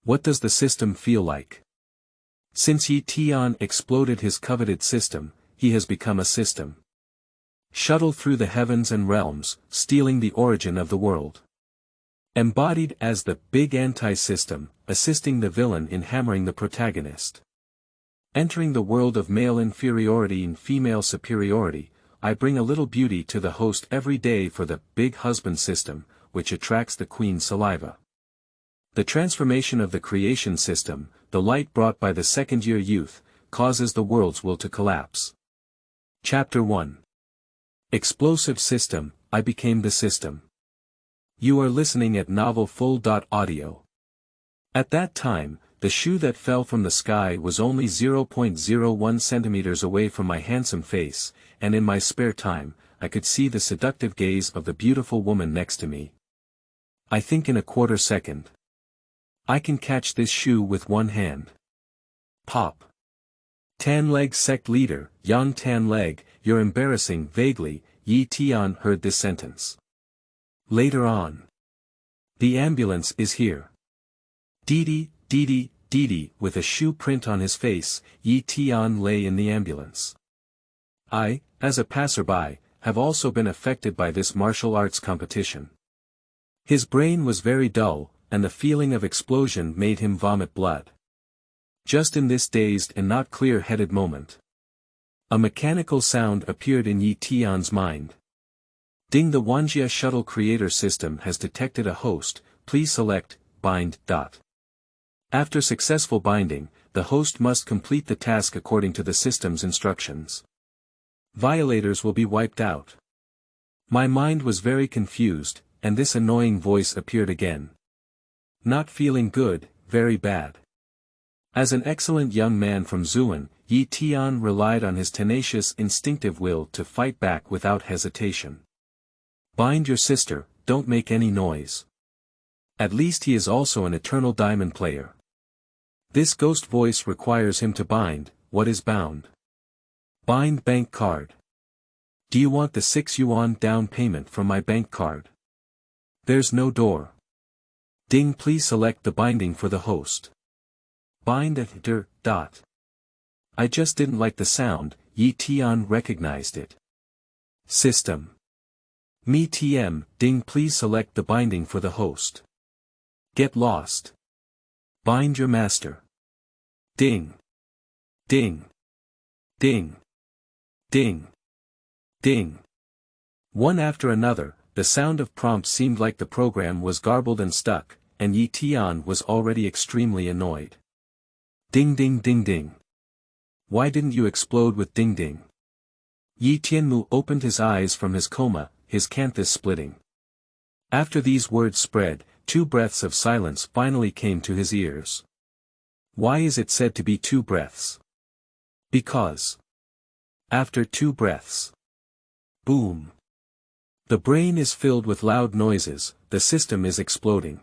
What does the system feel like? Since Ye Tian exploded his coveted system, he has become a system. Shuttle through the heavens and realms, stealing the origin of the world. Embodied as the big anti-system, assisting the villain in hammering the protagonist. Entering the world of male inferiority and female superiority, I bring a little beauty to the host every day for the big husband system, which attracts the queen's saliva. The transformation of the creation system, the light brought by the second-year youth, causes the world's will to collapse. Chapter 1. Explosive System, I Became the System. You are listening at Novel Full.audio. At that time, the shoe that fell from the sky was only 0.01 centimeters away from my handsome face, and in my spare time, I could see the seductive gaze of the beautiful woman next to me. I think in a quarter second. I can catch this shoe with one hand. Pop. Tan leg sect leader, Yang Tan leg, you're embarrassing. Vaguely, Ye Tian heard this sentence. Later on. The ambulance is here. Dee dee, with a shoe print on his face, Ye Tian lay in the ambulance. I, as a passerby, have also been affected by this martial arts competition. His brain was very dull, and the feeling of explosion made him vomit blood. Just in this dazed and not clear-headed moment. A mechanical sound appeared in Ye Tian's mind. Ding, the world.Shuttle creator system has detected a host, please select, bind. After successful binding, the host must complete the task according to the system's instructions. Violators will be wiped out. My mind was very confused, and this annoying voice appeared again. Not feeling good, very bad. As an excellent young man from Zhuan, Ye Tian relied on his tenacious instinctive will to fight back without hesitation. Bind your sister, don't make any noise. At least he is also an eternal diamond player. This ghost voice requires him to bind, what is bound? Bind bank card. Do you want the 6 yuan down payment from my bank card? There's no door. Ding, please select the binding for the host. Bind at der. I just didn't like the sound, Ye Tian recognized it. System. Me TM, Ding, please select the binding for the host. Get lost. Bind your master. Ding. Ding. Ding. Ding. Ding. One after another, the sound of prompts seemed like the program was garbled and stuck, and Ye Tian was already extremely annoyed. Ding ding ding ding. Why didn't you explode with ding ding? Ye Tianmu opened his eyes from his coma, his canthus splitting. After these words spread, 2 breaths of silence finally came to his ears. Why is it said to be 2 breaths? Because. After 2 breaths. Boom. The brain is filled with loud noises, the system is exploding.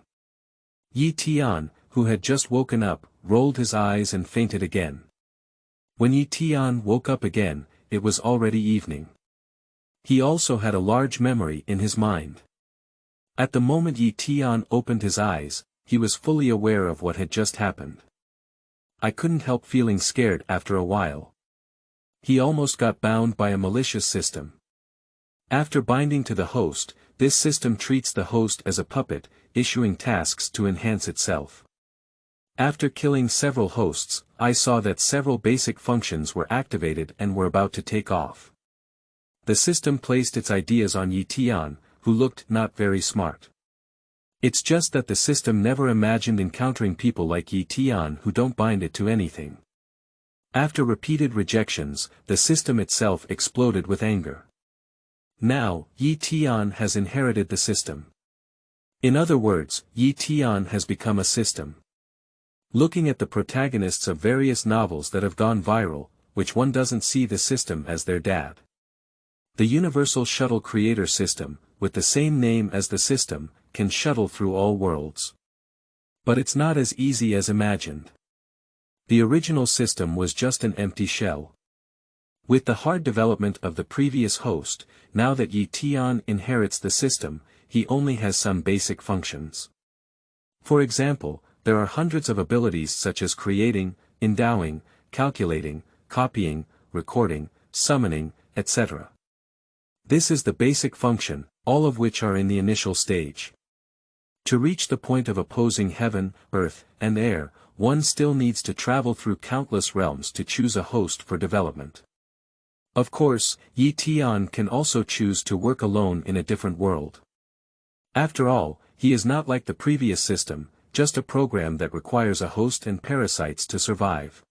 Ye Tian, who had just woken up, rolled his eyes and fainted again. When Ye Tian woke up again, it was already evening. He also had a large memory in his mind. At the moment Ye Tian opened his eyes, he was fully aware of what had just happened. I couldn't help feeling scared after a while. He almost got bound by a malicious system. After binding to the host, this system treats the host as a puppet, issuing tasks to enhance itself. After killing several hosts, I saw that several basic functions were activated and were about to take off. The system placed its ideas on Ye Tian, who looked not very smart. It's just that the system never imagined encountering people like Ye Tian who don't bind it to anything. After repeated rejections, the system itself exploded with anger. Now, Ye Tian has inherited the system. In other words, Ye Tian has become a system. Looking at the protagonists of various novels that have gone viral, which one doesn't see the system as their dad? The universal shuttle creator system, with the same name as the system, can shuttle through all worlds. But it's not as easy as imagined. The original system was just an empty shell. With the hard development of the previous host, now that Ye Tian inherits the system, he only has some basic functions. For example, there are hundreds of abilities such as creating, endowing, calculating, copying, recording, summoning, etc. This is the basic function, all of which are in the initial stage. To reach the point of opposing heaven, earth, and air, one still needs to travel through countless realms to choose a host for development. Of course, Ye Tian can also choose to work alone in a different world. After all, he is not like the previous system, just a program that requires a host and parasites to survive.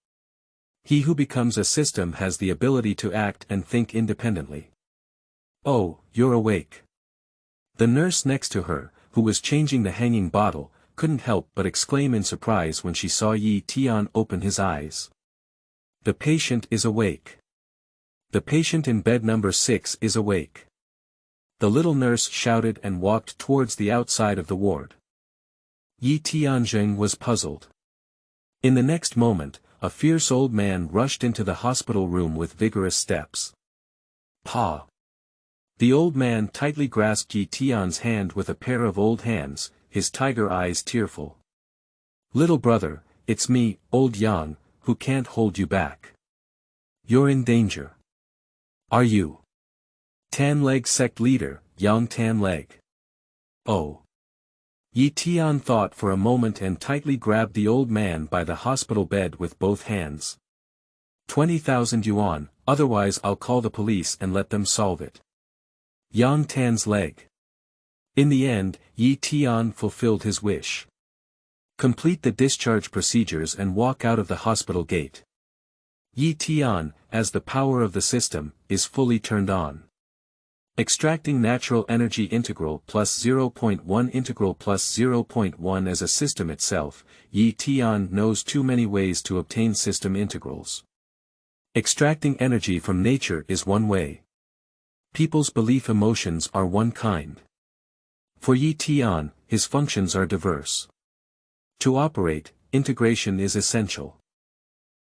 He who becomes a system has the ability to act and think independently. "Oh, you're awake." The nurse next to her, who was changing the hanging bottle, couldn't help but exclaim in surprise when she saw Ye Tian open his eyes. "The patient is awake. The patient in bed number 6 is awake." The little nurse shouted and walked towards the outside of the ward. Ye Tianzheng was puzzled. In the next moment, a fierce old man rushed into the hospital room with vigorous steps. "Pa!" The old man tightly grasped Ye Tian's hand with a pair of old hands, his tiger eyes tearful. "Little brother, it's me, old Yang, who can't hold you back. You're in danger." "Are you?" "Tan Leg sect leader, Yang Tan Leg." "Oh." Ye Tian thought for a moment and tightly grabbed the old man by the hospital bed with both hands. 20,000 yuan, otherwise I'll call the police and let them solve it. Yang Tan's leg. In the end, Ye Tian fulfilled his wish. Complete the discharge procedures and walk out of the hospital gate. Ye Tian, as the power of the system, is fully turned on. Extracting natural energy integral plus 0.1 integral plus 0.1 as a system itself, Ye Tian knows too many ways to obtain system integrals. Extracting energy from nature is one way. People's belief emotions are one kind. For Ye Tian, his functions are diverse. To operate, integration is essential.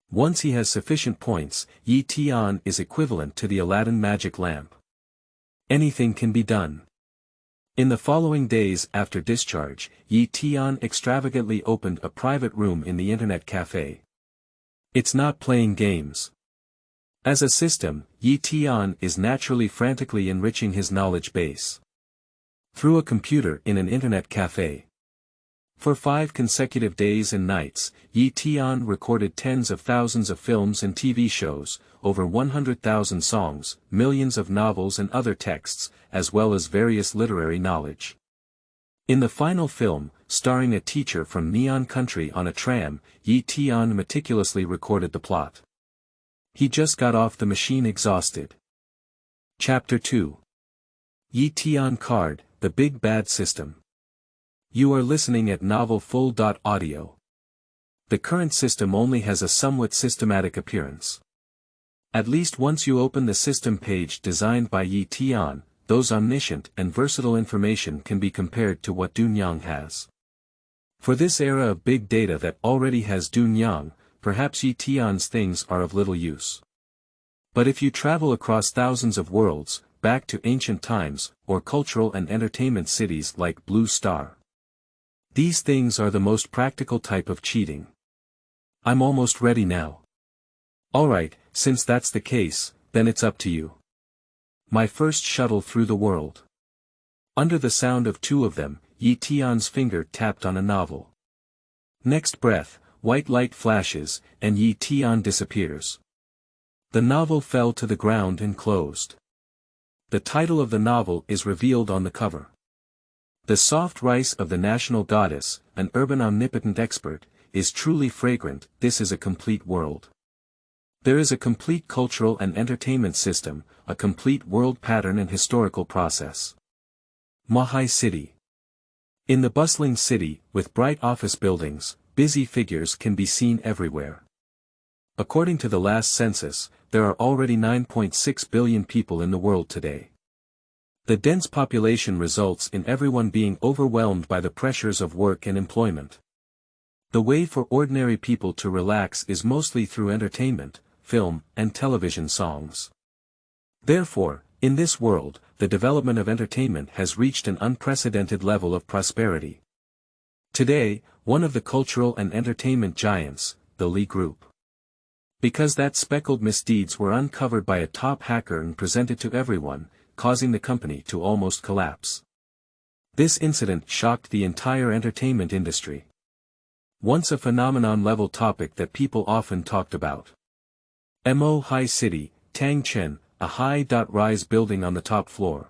Once he has sufficient points, Ye Tian is equivalent to the Aladdin magic lamp. Anything can be done. In the following days after discharge, Ye Tian extravagantly opened a private room in the internet cafe. It's not playing games. As a system, Ye Tian is naturally frantically enriching his knowledge base. Through a computer in an internet cafe. For 5 consecutive days and nights, Ye Tian recorded tens of thousands of films and TV shows, over 100,000 songs, millions of novels and other texts, as well as various literary knowledge. In the final film, starring a teacher from Neon Country on a tram, Ye Tian meticulously recorded the plot. He just got off the machine exhausted. Chapter 2. Ye Tian Card, the Big Bad System. You are listening at novelfull.audio. The current system only has a somewhat systematic appearance. At least once you open the system page designed by Ye Tian, those omniscient and versatile information can be compared to what Dunyang has. For this era of big data that already has Dunyang, perhaps Ye Tian's things are of little use. But if you travel across thousands of worlds, back to ancient times, or cultural and entertainment cities like Blue Star, these things are the most practical type of cheating. I'm almost ready now. Alright, since that's the case, then it's up to you. My first shuttle through the world. Under the sound of 2 of them, Ye Tian's finger tapped on a novel. Next breath, white light flashes, and Ye Tian disappears. The novel fell to the ground and closed. The title of the novel is revealed on the cover. The soft rice of the national goddess, an urban omnipotent expert, is truly fragrant. This is a complete world. There is a complete cultural and entertainment system, a complete world pattern and historical process. Mahai City. In the bustling city, with bright office buildings, busy figures can be seen everywhere. According to the last census, there are already 9.6 billion people in the world today. The dense population results in everyone being overwhelmed by the pressures of work and employment. The way for ordinary people to relax is mostly through entertainment, film, and television songs. Therefore, in this world, the development of entertainment has reached an unprecedented level of prosperity. Today, one of the cultural and entertainment giants, the Li Group. Because that speckled misdeeds were uncovered by a top hacker and presented to everyone, causing the company to almost collapse. This incident shocked the entire entertainment industry. Once a phenomenon-level topic that people often talked about. Mo High City, Tangchen, a high-rise building on the top floor.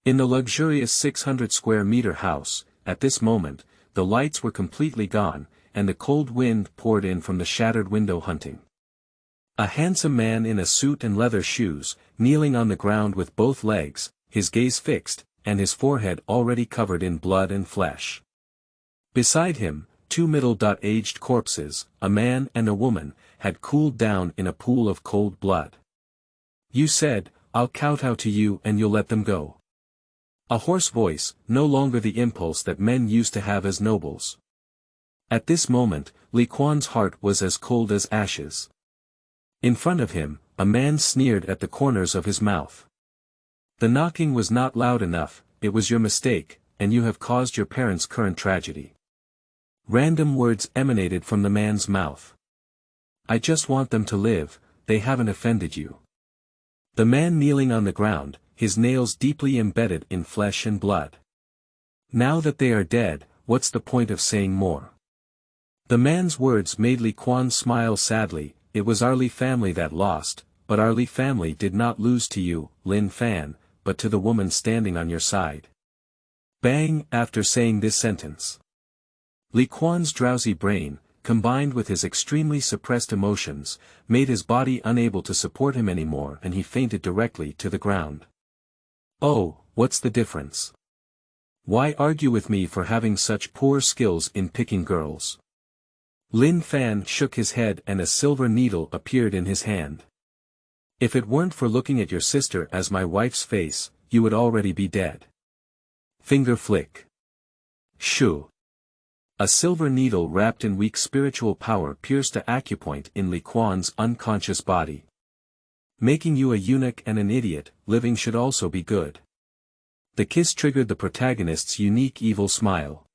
In the luxurious 600-square-meter house, at this moment, the lights were completely gone, and the cold wind poured in from the shattered window hunting. A handsome man in a suit and leather shoes, kneeling on the ground with both legs, his gaze fixed, and his forehead already covered in blood and flesh. Beside him, two middle-aged corpses, a man and a woman, had cooled down in a pool of cold blood. You said, "I'll kowtow to you and you'll let them go." A hoarse voice, no longer the impulse that men used to have as nobles. At this moment, Li Quan's heart was as cold as ashes. In front of him, a man sneered at the corners of his mouth. The knocking was not loud enough, it was your mistake, and you have caused your parents' current tragedy. Random words emanated from the man's mouth. I just want them to live, they haven't offended you. The man kneeling on the ground, his nails deeply embedded in flesh and blood. Now that they are dead, what's the point of saying more? The man's words made Li Quan smile sadly. It was our Li family that lost, but our Li family did not lose to you, Lin Fan, but to the woman standing on your side. Bang! After saying this sentence, Li Quan's drowsy brain, combined with his extremely suppressed emotions, made his body unable to support him anymore and he fainted directly to the ground. Oh, what's the difference? Why argue with me for having such poor skills in picking girls? Lin Fan shook his head and a silver needle appeared in his hand. If it weren't for looking at your sister as my wife's face, you would already be dead. Finger flick. Shoo. A silver needle wrapped in weak spiritual power pierced a acupoint in Li Quan's unconscious body. Making you a eunuch and an idiot, living should also be good. The kiss triggered the protagonist's unique evil smile.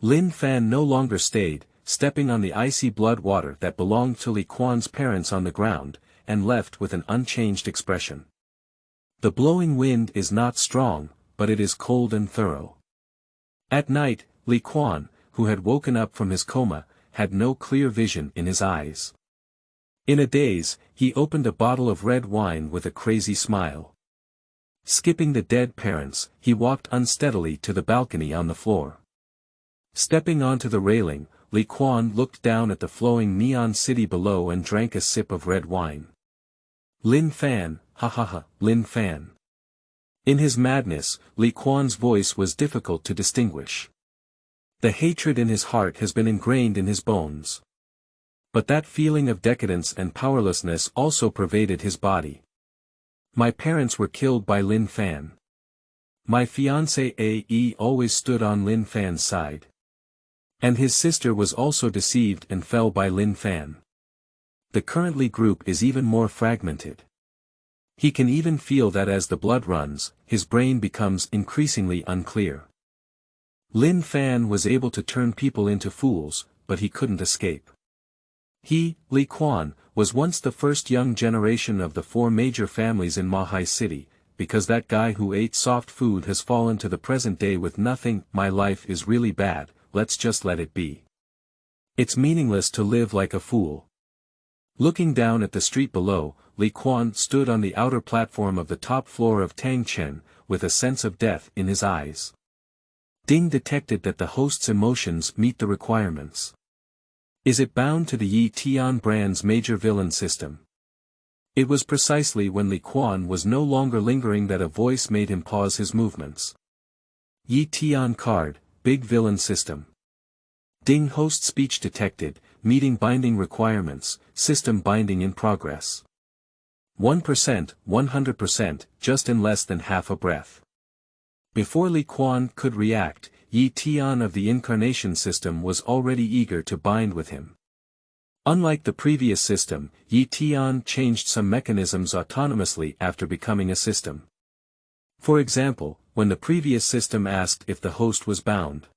Lin Fan no longer stayed, stepping on the icy blood water that belonged to Li Quan's parents on the ground, and left with an unchanged expression. The blowing wind is not strong, but it is cold and thorough. At night, Li Quan, who had woken up from his coma, had no clear vision in his eyes. In a daze, he opened a bottle of red wine with a crazy smile. Skipping the dead parents, he walked unsteadily to the balcony on the floor. Stepping onto the railing, Li Quan looked down at the flowing neon city below and drank a sip of red wine. Lin Fan, ha ha ha, Lin Fan. In his madness, Li Quan's voice was difficult to distinguish. The hatred in his heart has been ingrained in his bones. But that feeling of decadence and powerlessness also pervaded his body. My parents were killed by Lin Fan. My fiancé A.E. always stood on Lin Fan's side. And his sister was also deceived and fell by Lin Fan. The current Li group is even more fragmented. He can even feel that as the blood runs, his brain becomes increasingly unclear. Lin Fan was able to turn people into fools, but he couldn't escape. He, Li Quan, was once the first young generation of the 4 major families in Mahai City, because that guy who ate soft food has fallen to the present day with nothing. My life is really bad, let's just let it be. It's meaningless to live like a fool. Looking down at the street below, Li Quan stood on the outer platform of the top floor of Tangchen, with a sense of death in his eyes. Ding detected that the host's emotions meet the requirements. Is it bound to the Ye Tian brand's major villain system? It was precisely when Li Quan was no longer lingering that a voice made him pause his movements. Ye Tian card, big villain system. Ding host speech detected, meeting binding requirements, system binding in progress. 1%, 100%, just in less than half a breath. Before Li Quan could react, Ye Tian of the incarnation system was already eager to bind with him. Unlike the previous system, Ye Tian changed some mechanisms autonomously after becoming a system. For example, when the previous system asked if the host was bound,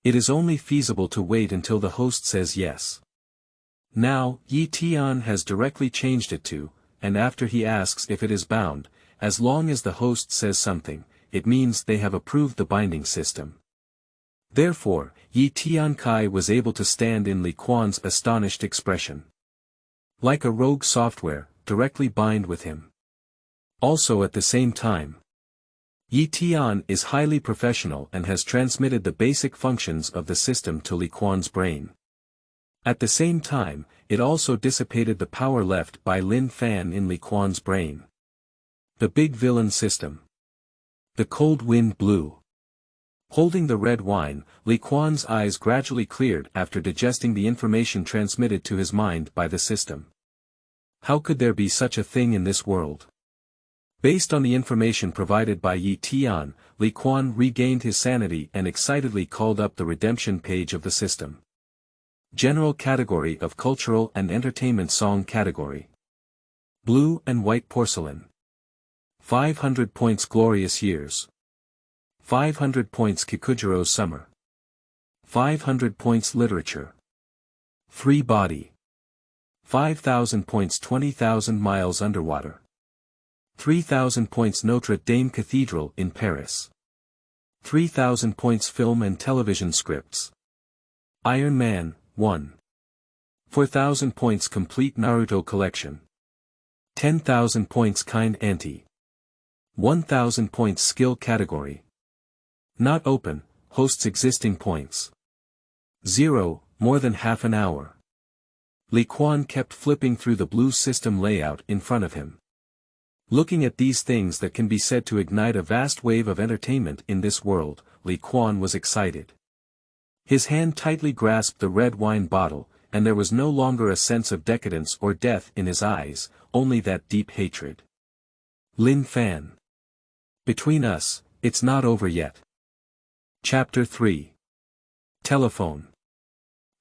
It is only feasible to wait until the host says yes. Now, Ye Tian has directly changed it to, and after he asks if it is bound, as long as the host says something, it means they have approved the binding system. Therefore, Ye Tian Kai was able to stand in Li Quan's astonished expression. Like a rogue software, directly bind with him. Also at the same time, Ye Tian is highly professional and has transmitted the basic functions of the system to Li Quan's brain. At the same time, it also dissipated the power left by Lin Fan in Li Quan's brain. The big villain system. The cold wind blew. Holding the red wine, Li Quan's eyes gradually cleared after digesting the information transmitted to his mind by the system. How could there be such a thing in this world? Based on the information provided by Ye Tian, Li Quan regained his sanity and excitedly called up the redemption page of the system. General category of cultural and entertainment song category. Blue and white porcelain. 500 points glorious years. 500 points Kikujiro's summer. 500 points literature. Free body. 5,000 points 20,000 miles underwater. 3,000 points Notre Dame Cathedral in Paris. 3,000 points film and television scripts. Iron Man, 1. 4,000 points complete Naruto collection. 10,000 points kind anti. 1,000 points skill category. Not open, hosts existing points. 0, more than half an hour. Li Quan kept flipping through the blue system layout in front of him. Looking at these things that can be said to ignite a vast wave of entertainment in this world, Li Quan was excited. His hand tightly grasped the red wine bottle, and there was no longer a sense of decadence or death in his eyes, only that deep hatred. Lin Fan. Between us, it's not over yet. Chapter 3. Telephone.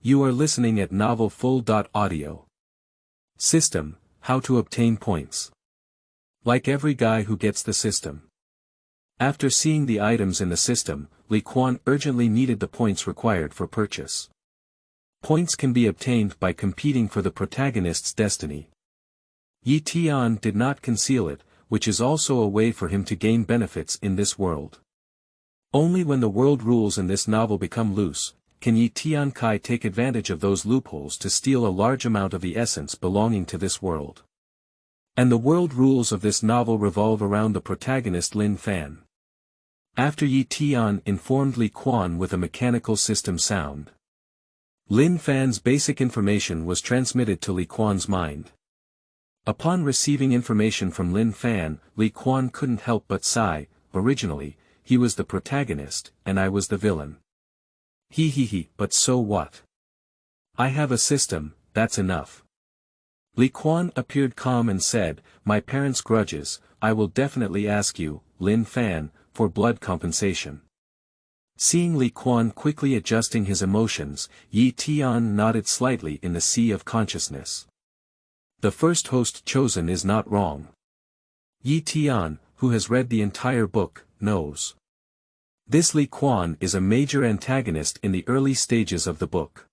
You are listening at novelfull.audio. System, how to obtain points. Like every guy who gets the system. After seeing the items in the system, Li Quan urgently needed the points required for purchase. Points can be obtained by competing for the protagonist's destiny. Ye Tian did not conceal it, which is also a way for him to gain benefits in this world. Only when the world rules in this novel become loose, can Ye Tian Kai take advantage of those loopholes to steal a large amount of the essence belonging to this world. And the world rules of this novel revolve around the protagonist Lin Fan. After Ye Tian informed Li Quan with a mechanical system sound, Lin Fan's basic information was transmitted to Li Quan's mind. Upon receiving information from Lin Fan, Li Quan couldn't help but sigh. Originally, he was the protagonist, and I was the villain. But so what? I have a system, that's enough. Li Quan appeared calm and said, my parents' grudges, I will definitely ask you, Lin Fan, for blood compensation. Seeing Li Quan quickly adjusting his emotions, Ye Tian nodded slightly in the sea of consciousness. The first host chosen is not wrong. Ye Tian, who has read the entire book, knows. This Li Quan is a major antagonist in the early stages of the book.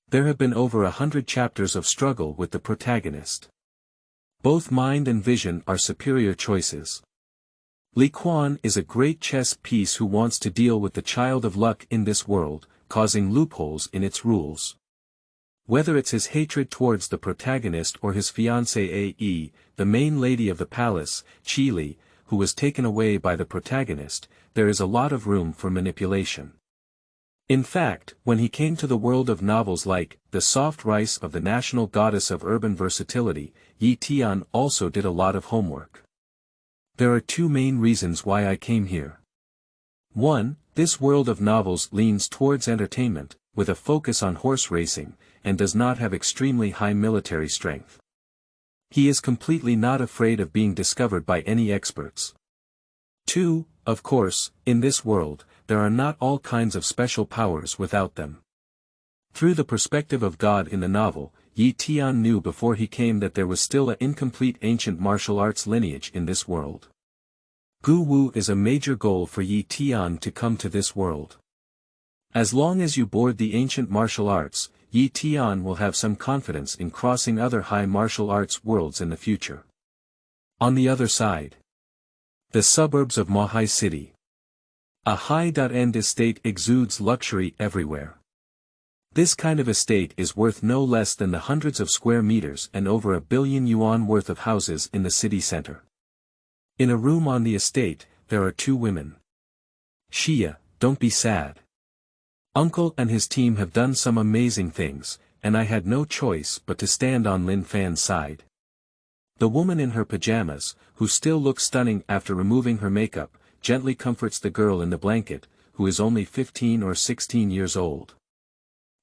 There have been over 100 chapters of struggle with the protagonist. Both mind and vision are superior choices. Li Quan is a great chess piece who wants to deal with the child of luck in this world, causing loopholes in its rules. Whether it's his hatred towards the protagonist or his fiancée A.E., the main lady of the palace, Chi-Li, who was taken away by the protagonist, there is a lot of room for manipulation. In fact, when he came to the world of novels like The Soft Rice of the National Goddess of Urban Versatility, Ye Tian also did a lot of homework. There are two main reasons why I came here. 1. This world of novels leans towards entertainment, with a focus on horse racing, and does not have extremely high military strength. He is completely not afraid of being discovered by any experts. 2. Of course, in this world, there are not all kinds of special powers without them. Through the perspective of God in the novel, Ye Tian knew before he came that there was still an incomplete ancient martial arts lineage in this world. Gu Wu is a major goal for Ye Tian to come to this world. As long as you board the ancient martial arts, Ye Tian will have some confidence in crossing other high martial arts worlds in the future. On the other side. The suburbs of Mahai City. A high-end estate exudes luxury everywhere. This kind of estate is worth no less than the hundreds of square meters and over $1 billion worth of houses in the city center. In a room on the estate, there are two women. Xia, don't be sad. Uncle and his team have done some amazing things, and I had no choice but to stand on Lin Fan's side. The woman in her pajamas, who still looks stunning after removing her makeup, gently comforts the girl in the blanket, who is only 15 or 16 years old.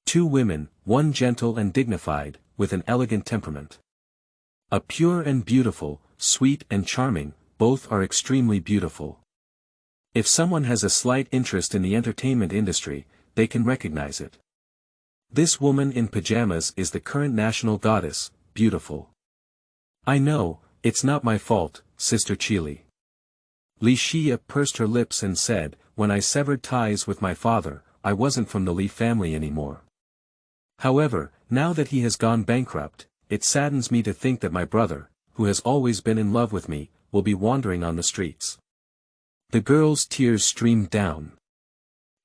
Two women, one gentle and dignified, with an elegant temperament. A pure and beautiful, sweet and charming, both are extremely beautiful. If someone has a slight interest in the entertainment industry, they can recognize it. This woman in pajamas is the current national goddess, beautiful. I know, it's not my fault, Sister Chili. Li Xia pursed her lips and said, when I severed ties with my father, I wasn't from the Li family anymore. However, now that he has gone bankrupt, it saddens me to think that my brother, who has always been in love with me, will be wandering on the streets. The girl's tears streamed down.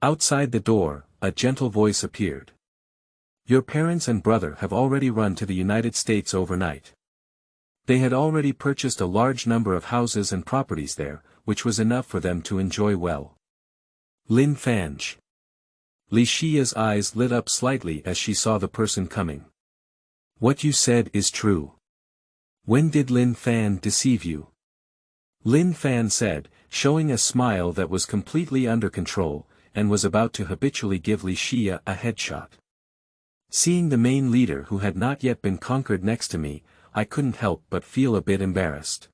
Outside the door, a gentle voice appeared. Your parents and brother have already run to the United States overnight. They had already purchased a large number of houses and properties there, which was enough for them to enjoy well. Lin Fanj. Li Xia's eyes lit up slightly as she saw the person coming. What you said is true. When did Lin Fan deceive you? Lin Fan said, showing a smile that was completely under control, and was about to habitually give Li Xia a headshot. Seeing the main leader who had not yet been conquered next to me, I couldn't help but feel a bit embarrassed.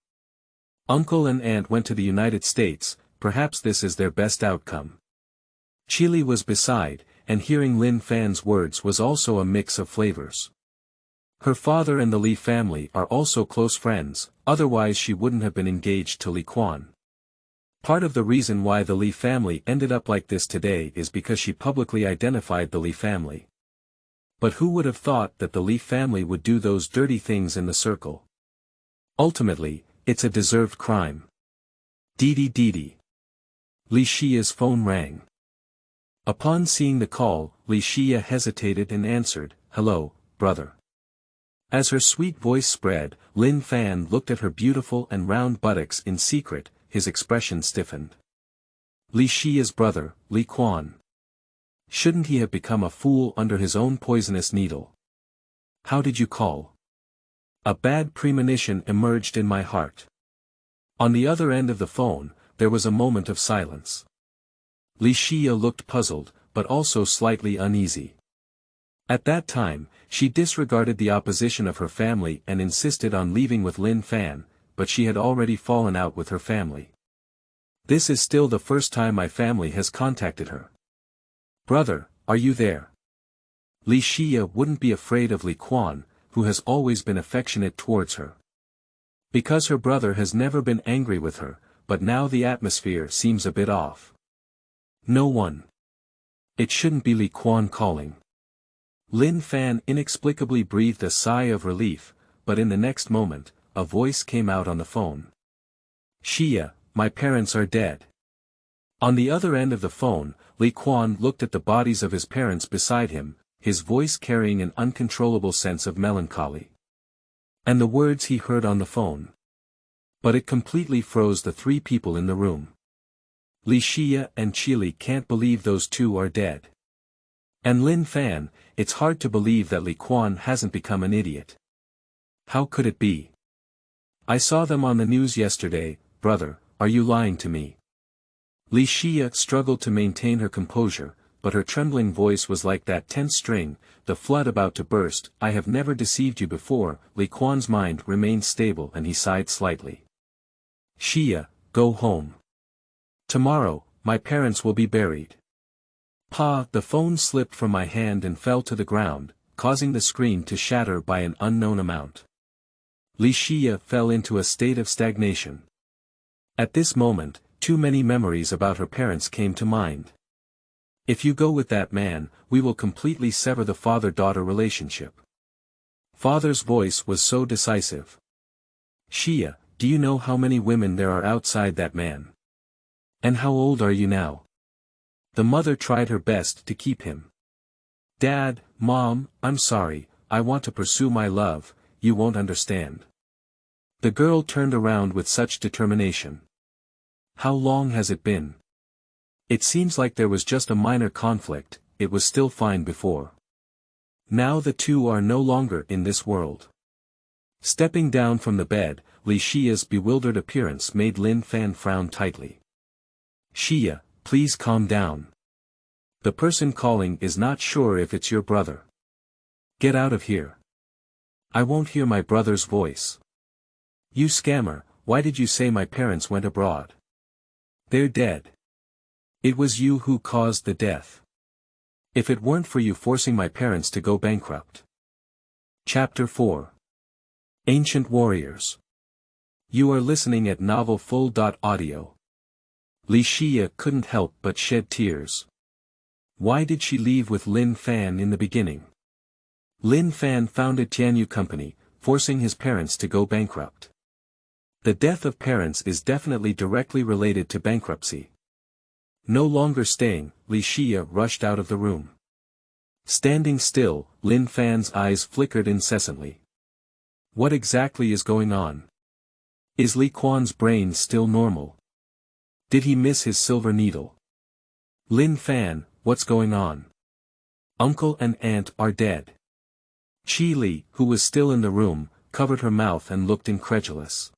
Uncle and aunt went to the United States, perhaps this is their best outcome. Chili was beside, and hearing Lin Fan's words was also a mix of flavors. Her father and the Li family are also close friends, otherwise she wouldn't have been engaged to Li Quan. Part of the reason why the Li family ended up like this today is because she publicly identified the Li family. But who would have thought that the Li family would do those dirty things in the circle? Ultimately, it's a deserved crime. Dee. Li Xia's phone rang. Upon seeing the call, Li Xia hesitated and answered, hello, brother. As her sweet voice spread, Lin Fan looked at her beautiful and round buttocks in secret, his expression stiffened. Li Xia's brother, Li Quan. Shouldn't he have become a fool under his own poisonous needle? How did you call? A bad premonition emerged in my heart. On the other end of the phone, there was a moment of silence. Li Xia looked puzzled, but also slightly uneasy. At that time, she disregarded the opposition of her family and insisted on leaving with Lin Fan, but she had already fallen out with her family. This is still the first time my family has contacted her. Brother, are you there? Li Xia wouldn't be afraid of Li Quan, who has always been affectionate towards her. Because her brother has never been angry with her, but now the atmosphere seems a bit off. No one. It shouldn't be Li Quan calling. Lin Fan inexplicably breathed a sigh of relief, but in the next moment, a voice came out on the phone. Xia, my parents are dead. On the other end of the phone, Li Quan looked at the bodies of his parents beside him, his voice carrying an uncontrollable sense of melancholy. And the words he heard on the phone. But it completely froze the three people in the room. Li Xia and Chili can't believe those two are dead. And Lin Fan, it's hard to believe that Li Quan hasn't become an idiot. How could it be? I saw them on the news yesterday, brother, are you lying to me? Li Xia struggled to maintain her composure, but her trembling voice was like that tense string, the flood about to burst. I have never deceived you before. Li Quan's mind remained stable and he sighed slightly. Xia, go home. Tomorrow, my parents will be buried. Pa, the phone slipped from my hand and fell to the ground, causing the screen to shatter by an unknown amount. Li Xia fell into a state of stagnation. At this moment, too many memories about her parents came to mind. If you go with that man, we will completely sever the father-daughter relationship. Father's voice was so decisive. Xia, do you know how many women there are outside that man? And how old are you now? The mother tried her best to keep him. Dad, Mom, I'm sorry, I want to pursue my love, you won't understand. The girl turned around with such determination. How long has it been? It seems like there was just a minor conflict, it was still fine before. Now the two are no longer in this world. Stepping down from the bed, Li Xia's bewildered appearance made Lin Fan frown tightly. Xia, please calm down. The person calling is not sure if it's your brother. Get out of here. I won't hear my brother's voice. You scammer, why did you say my parents went abroad? They're dead. It was you who caused the death. If it weren't for you forcing my parents to go bankrupt. Chapter 4. Ancient Warriors. You are listening at Novel Full.audio. Li Xia couldn't help but shed tears. Why did she leave with Lin Fan in the beginning? Lin Fan founded Tianyu Company, forcing his parents to go bankrupt. The death of parents is definitely directly related to bankruptcy. No longer staying, Li Xia rushed out of the room. Standing still, Lin Fan's eyes flickered incessantly. What exactly is going on? Is Li Quan's brain still normal? Did he miss his silver needle? Lin Fan, what's going on? Uncle and aunt are dead. Qi Li, who was still in the room, covered her mouth and looked incredulous.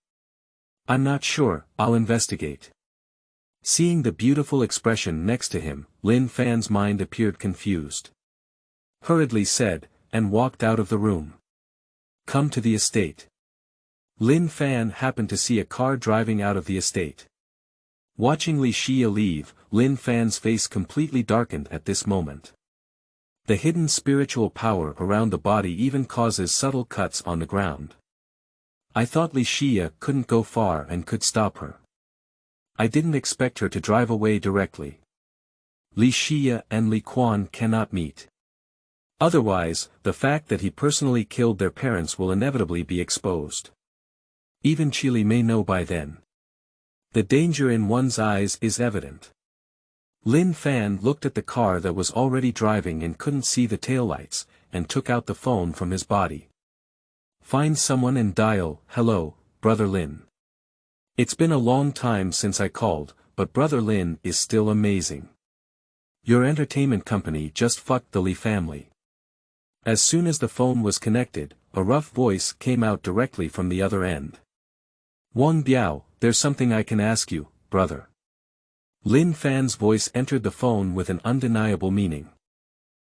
I'm not sure, I'll investigate. Seeing the beautiful expression next to him, Lin Fan's mind appeared confused. Hurriedly said, and walked out of the room. Come to the estate. Lin Fan happened to see a car driving out of the estate. Watching Li Xia leave, Lin Fan's face completely darkened at this moment. The hidden spiritual power around the body even causes subtle cuts on the ground. I thought Li Xia couldn't go far and could stop her. I didn't expect her to drive away directly. Li Xia and Li Quan cannot meet. Otherwise, the fact that he personally killed their parents will inevitably be exposed. Even Qi may know by then. The danger in one's eyes is evident. Lin Fan looked at the car that was already driving and couldn't see the taillights, and took out the phone from his body. Find someone and dial, hello, Brother Lin. It's been a long time since I called, but Brother Lin is still amazing. Your entertainment company just fucked the Li family. As soon as the phone was connected, a rough voice came out directly from the other end. Wang Biao, there's something I can ask you, brother. Lin Fan's voice entered the phone with an undeniable meaning.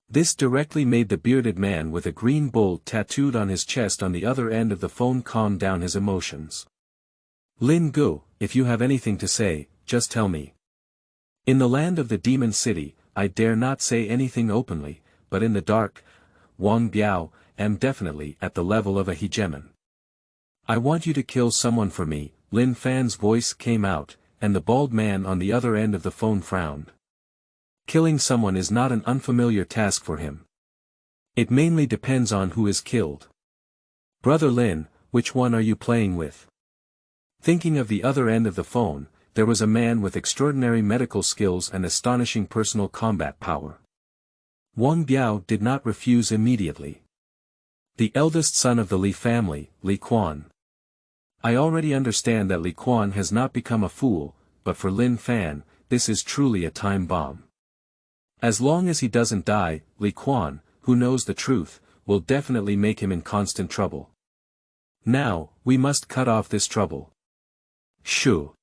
This directly made the bearded man with a green bull tattooed on his chest on the other end of the phone calm down his emotions. Lin Gu, if you have anything to say, just tell me. In the land of the demon city, I dare not say anything openly, but in the dark, Wang Biao, am definitely at the level of a hegemon. I want you to kill someone for me, Lin Fan's voice came out, and the bald man on the other end of the phone frowned. Killing someone is not an unfamiliar task for him. It mainly depends on who is killed. Brother Lin, which one are you playing with? Thinking of the other end of the phone, there was a man with extraordinary medical skills and astonishing personal combat power. Wang Biao did not refuse immediately. The eldest son of the Li family, Li Quan. I already understand that Li Quan has not become a fool, but for Lin Fan, this is truly a time bomb. As long as he doesn't die, Li Quan, who knows the truth, will definitely make him in constant trouble. Now, we must cut off this trouble. Shoo.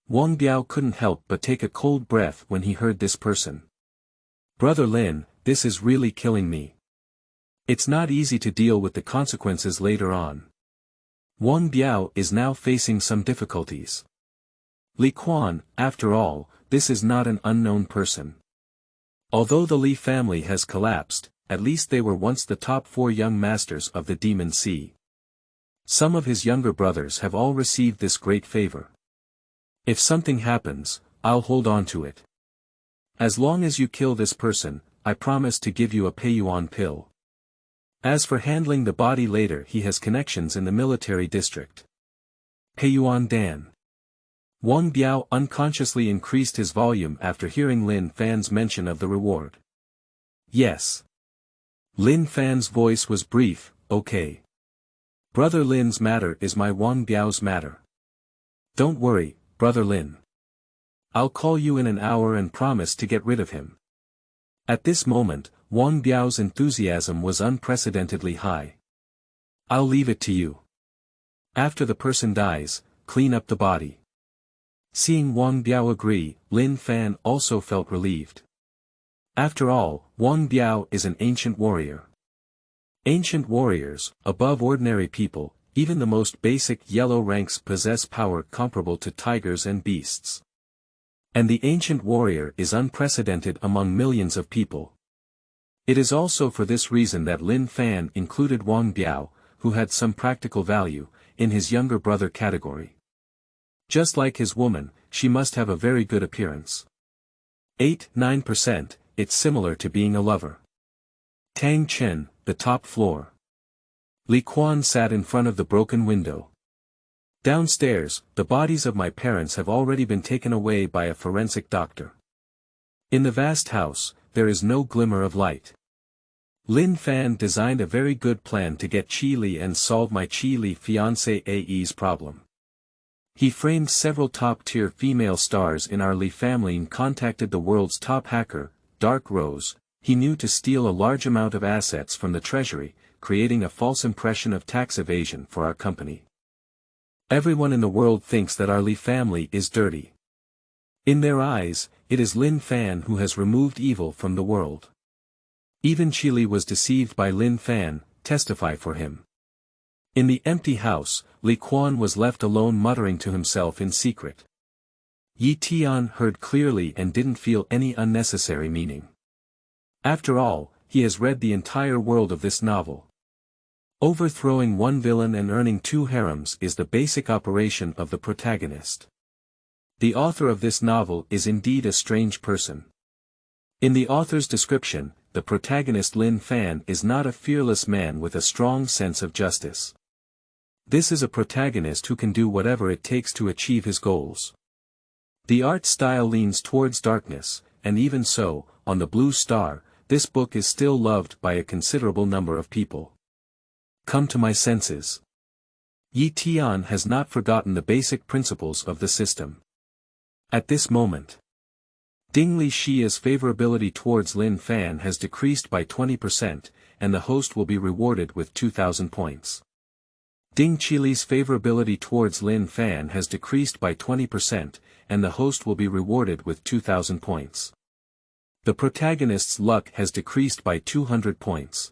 Wang Biao couldn't help but take a cold breath when he heard this person. Brother Lin, this is really killing me. It's not easy to deal with the consequences later on. Wang Biao is now facing some difficulties. Li Quan, after all, this is not an unknown person. Although the Li family has collapsed, at least they were once the top 4 young masters of the Demon Sea. Some of his younger brothers have all received this great favor. If something happens, I'll hold on to it. As long as you kill this person, I promise to give you a Peiyuan pill. As for handling the body later, he has connections in the military district. Peiyuan Dan. Wang Biao unconsciously increased his volume after hearing Lin Fan's mention of the reward. Yes. Lin Fan's voice was brief, okay. Brother Lin's matter is my Wang Biao's matter. Don't worry, Brother Lin. I'll call you in an hour and promise to get rid of him. At this moment, Wang Biao's enthusiasm was unprecedentedly high. I'll leave it to you. After the person dies, clean up the body. Seeing Wang Biao agree, Lin Fan also felt relieved. After all, Wang Biao is an ancient warrior. Ancient warriors, above ordinary people, even the most basic yellow ranks possess power comparable to tigers and beasts. And the ancient warrior is unprecedented among millions of people. It is also for this reason that Lin Fan included Wang Biao, who had some practical value, in his younger brother category. Just like his woman, she must have a very good appearance. 8-9%, it's similar to being a lover. Tang Chen, the top floor. Li Quan sat in front of the broken window. Downstairs, the bodies of my parents have already been taken away by a forensic doctor. In the vast house, there is no glimmer of light. Lin Fan designed a very good plan to get Qi Li and solve my Qi Li fiancé AE's problem. He framed several top-tier female stars in our Li family and contacted the world's top hacker, Dark Rose. He knew to steal a large amount of assets from the treasury, creating a false impression of tax evasion for our company. Everyone in the world thinks that our Li family is dirty. In their eyes, it is Lin Fan who has removed evil from the world. Even Qi Li was deceived by Lin Fan, testify for him. In the empty house, Li Quan was left alone muttering to himself in secret. Ye Tian heard clearly and didn't feel any unnecessary meaning. After all, he has read the entire world of this novel. Overthrowing one villain and earning 2 harems is the basic operation of the protagonist. The author of this novel is indeed a strange person. In the author's description, the protagonist Lin Fan is not a fearless man with a strong sense of justice. This is a protagonist who can do whatever it takes to achieve his goals. The art style leans towards darkness, and even so, on the Blue Star, this book is still loved by a considerable number of people. Come to my senses. Ye Tian has not forgotten the basic principles of the system. At this moment, Ding Li Xia's favorability towards Lin Fan has decreased by 20%, and the host will be rewarded with 2,000 points. Ding Qili's favorability towards Lin Fan has decreased by 20%, and the host will be rewarded with 2,000 points. The protagonist's luck has decreased by 200 points.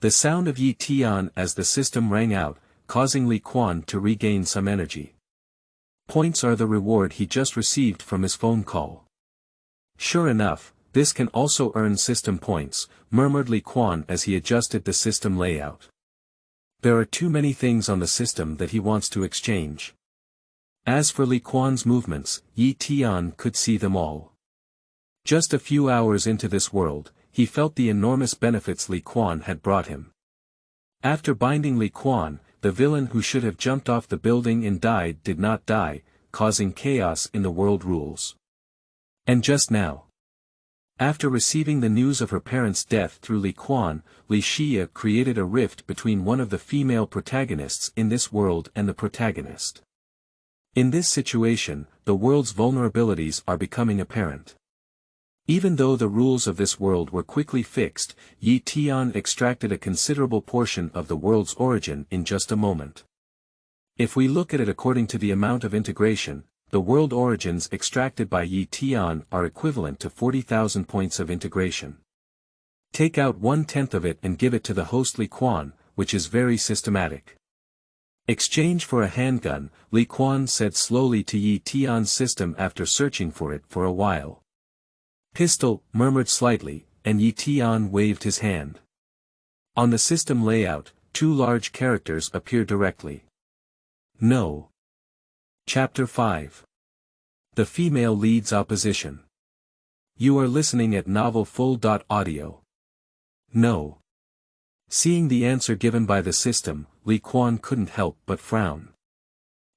The sound of Ye Tian as the system rang out, causing Li Quan to regain some energy. Points are the reward he just received from his phone call. Sure enough, this can also earn system points, murmured Li Quan as he adjusted the system layout. There are too many things on the system that he wants to exchange. As for Li Quan's movements, Ye Tian could see them all. Just a few hours into this world, he felt the enormous benefits Li Quan had brought him. After binding Li Quan, the villain who should have jumped off the building and died did not die, causing chaos in the world rules. And just now, after receiving the news of her parents' death through Li Quan, Li Xia created a rift between one of the female protagonists in this world and the protagonist. In this situation, the world's vulnerabilities are becoming apparent. Even though the rules of this world were quickly fixed, Ye Tian extracted a considerable portion of the world's origin in just a moment. If we look at it according to the amount of integration, the world origins extracted by Ye Tian are equivalent to 40,000 points of integration. Take out 1/10 of it and give it to the host Li Quan, which is very systematic. Exchange for a handgun, Li Quan said slowly to Ye Tian's system after searching for it for a while. Pistol, murmured slightly, and Ye Tian waved his hand. On the system layout, 2 large characters appear directly. No. Chapter 5. The female leads opposition. You are listening at novel full.audio. No. Seeing the answer given by the system, Li Quan couldn't help but frown.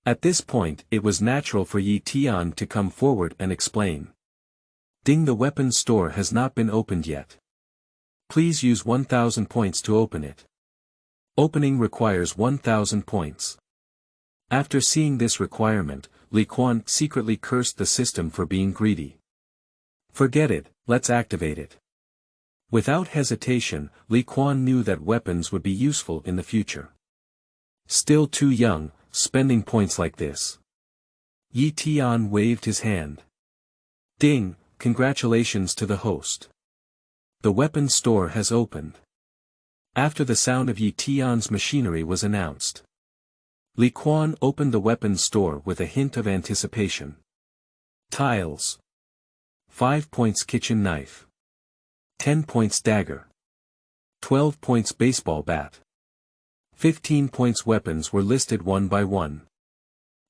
At this point it was natural for Ye Tian to come forward and explain. Ding, the weapons store has not been opened yet. Please use 1000 points to open it. Opening requires 1000 points. After seeing this requirement, Li Quan secretly cursed the system for being greedy. Forget it, let's activate it. Without hesitation, Li Quan knew that weapons would be useful in the future. Still too young, spending points like this. Ye Tian waved his hand. Ding, congratulations to the host. The weapons store has opened. After the sound of Ye Tian's machinery was announced, Li Quan opened the weapons store with a hint of anticipation. Tiles. 5 points kitchen knife. 10 points dagger. 12 points baseball bat. 15 points weapons were listed one by one.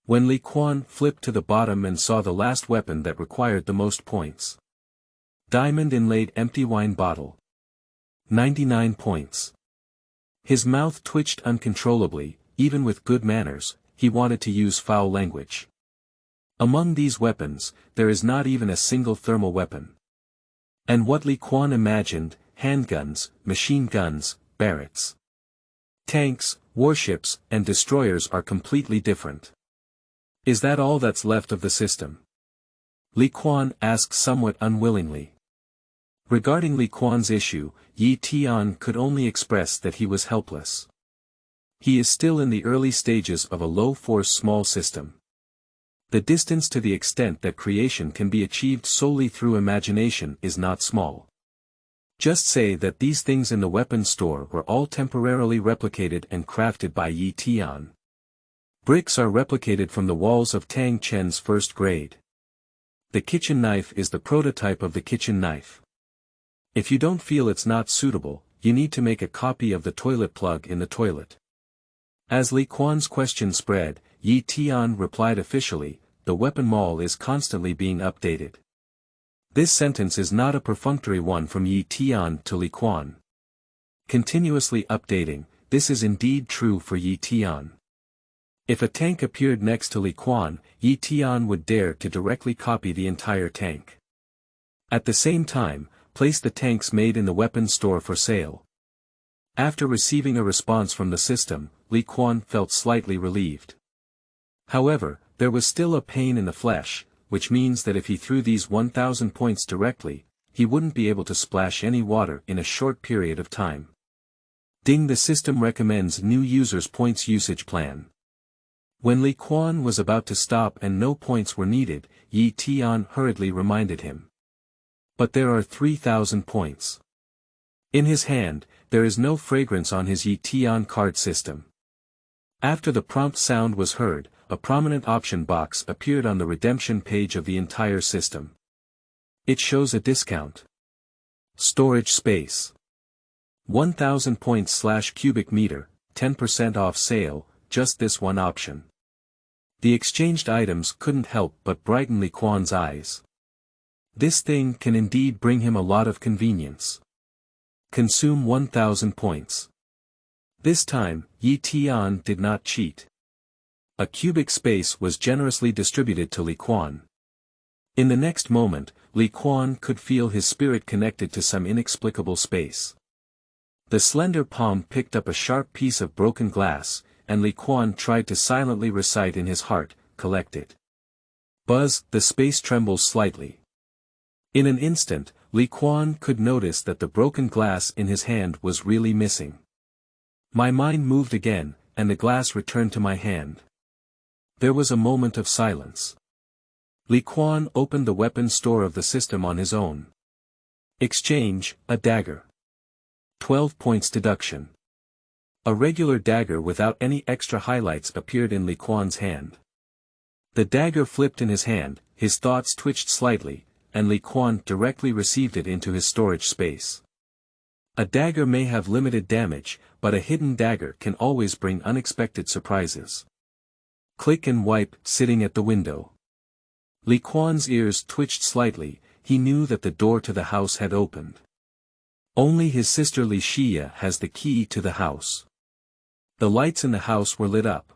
When Li Quan flipped to the bottom and saw the last weapon that required the most points. Diamond inlaid empty wine bottle. 99 points. His mouth twitched uncontrollably, even with good manners, he wanted to use foul language. Among these weapons, there is not even a single thermal weapon. And what Li Quan imagined, handguns, machine guns, barrettes, tanks, warships, and destroyers are completely different. Is that all that's left of the system? Li Quan asked somewhat unwillingly. Regarding Li Quan's issue, Ye Tian could only express that he was helpless. He is still in the early stages of a low-force small system. The distance to the extent that creation can be achieved solely through imagination is not small. Just say that these things in the weapons store were all temporarily replicated and crafted by Ye Tian. Bricks are replicated from the walls of Tang Chen's first grade. The kitchen knife is the prototype of the kitchen knife. If you don't feel it's not suitable, you need to make a copy of the toilet plug in the toilet. As Li Quan's question spread, Ye Tian replied officially, the weapon mall is constantly being updated. This sentence is not a perfunctory one from Ye Tian to Li Quan. Continuously updating, this is indeed true for Ye Tian. If a tank appeared next to Li Quan, Ye Tian would dare to directly copy the entire tank. At the same time, place the tanks made in the weapons store for sale. After receiving a response from the system, Li Quan felt slightly relieved. However, there was still a pain in the flesh, which means that if he threw these 1000 points directly, he wouldn't be able to splash any water in a short period of time. Ding, the system recommends new users points usage plan. When Li Quan was about to stop and no points were needed, Ye Tian hurriedly reminded him. But there are 3000 points. In his hand, there is no fragrance on his Ye Tian card system. After the prompt sound was heard, a prominent option box appeared on the redemption page of the entire system. It shows a discount. Storage space. 1000 points / cubic meter, 10% off sale, just this one option. The exchanged items couldn't help but brighten Li Quan's eyes. This thing can indeed bring him a lot of convenience. Consume 1000 points. This time, Ye Tian did not cheat. A cubic space was generously distributed to Li Quan. In the next moment, Li Quan could feel his spirit connected to some inexplicable space. The slender palm picked up a sharp piece of broken glass, and Li Quan tried to silently recite in his heart, collect it. Buzz, the space trembles slightly. In an instant, Li Quan could notice that the broken glass in his hand was really missing. My mind moved again, and the glass returned to my hand. There was a moment of silence. Li Quan opened the weapons store of the system on his own. Exchange, a dagger. 12 points deduction. A regular dagger without any extra highlights appeared in Li Quan's hand. The dagger flipped in his hand, his thoughts twitched slightly, and Li Quan directly received it into his storage space. A dagger may have limited damage, but a hidden dagger can always bring unexpected surprises. Click and wipe, sitting at the window. Li Quan's ears twitched slightly, he knew that the door to the house had opened. Only his sister Li Xia has the key to the house. The lights in the house were lit up.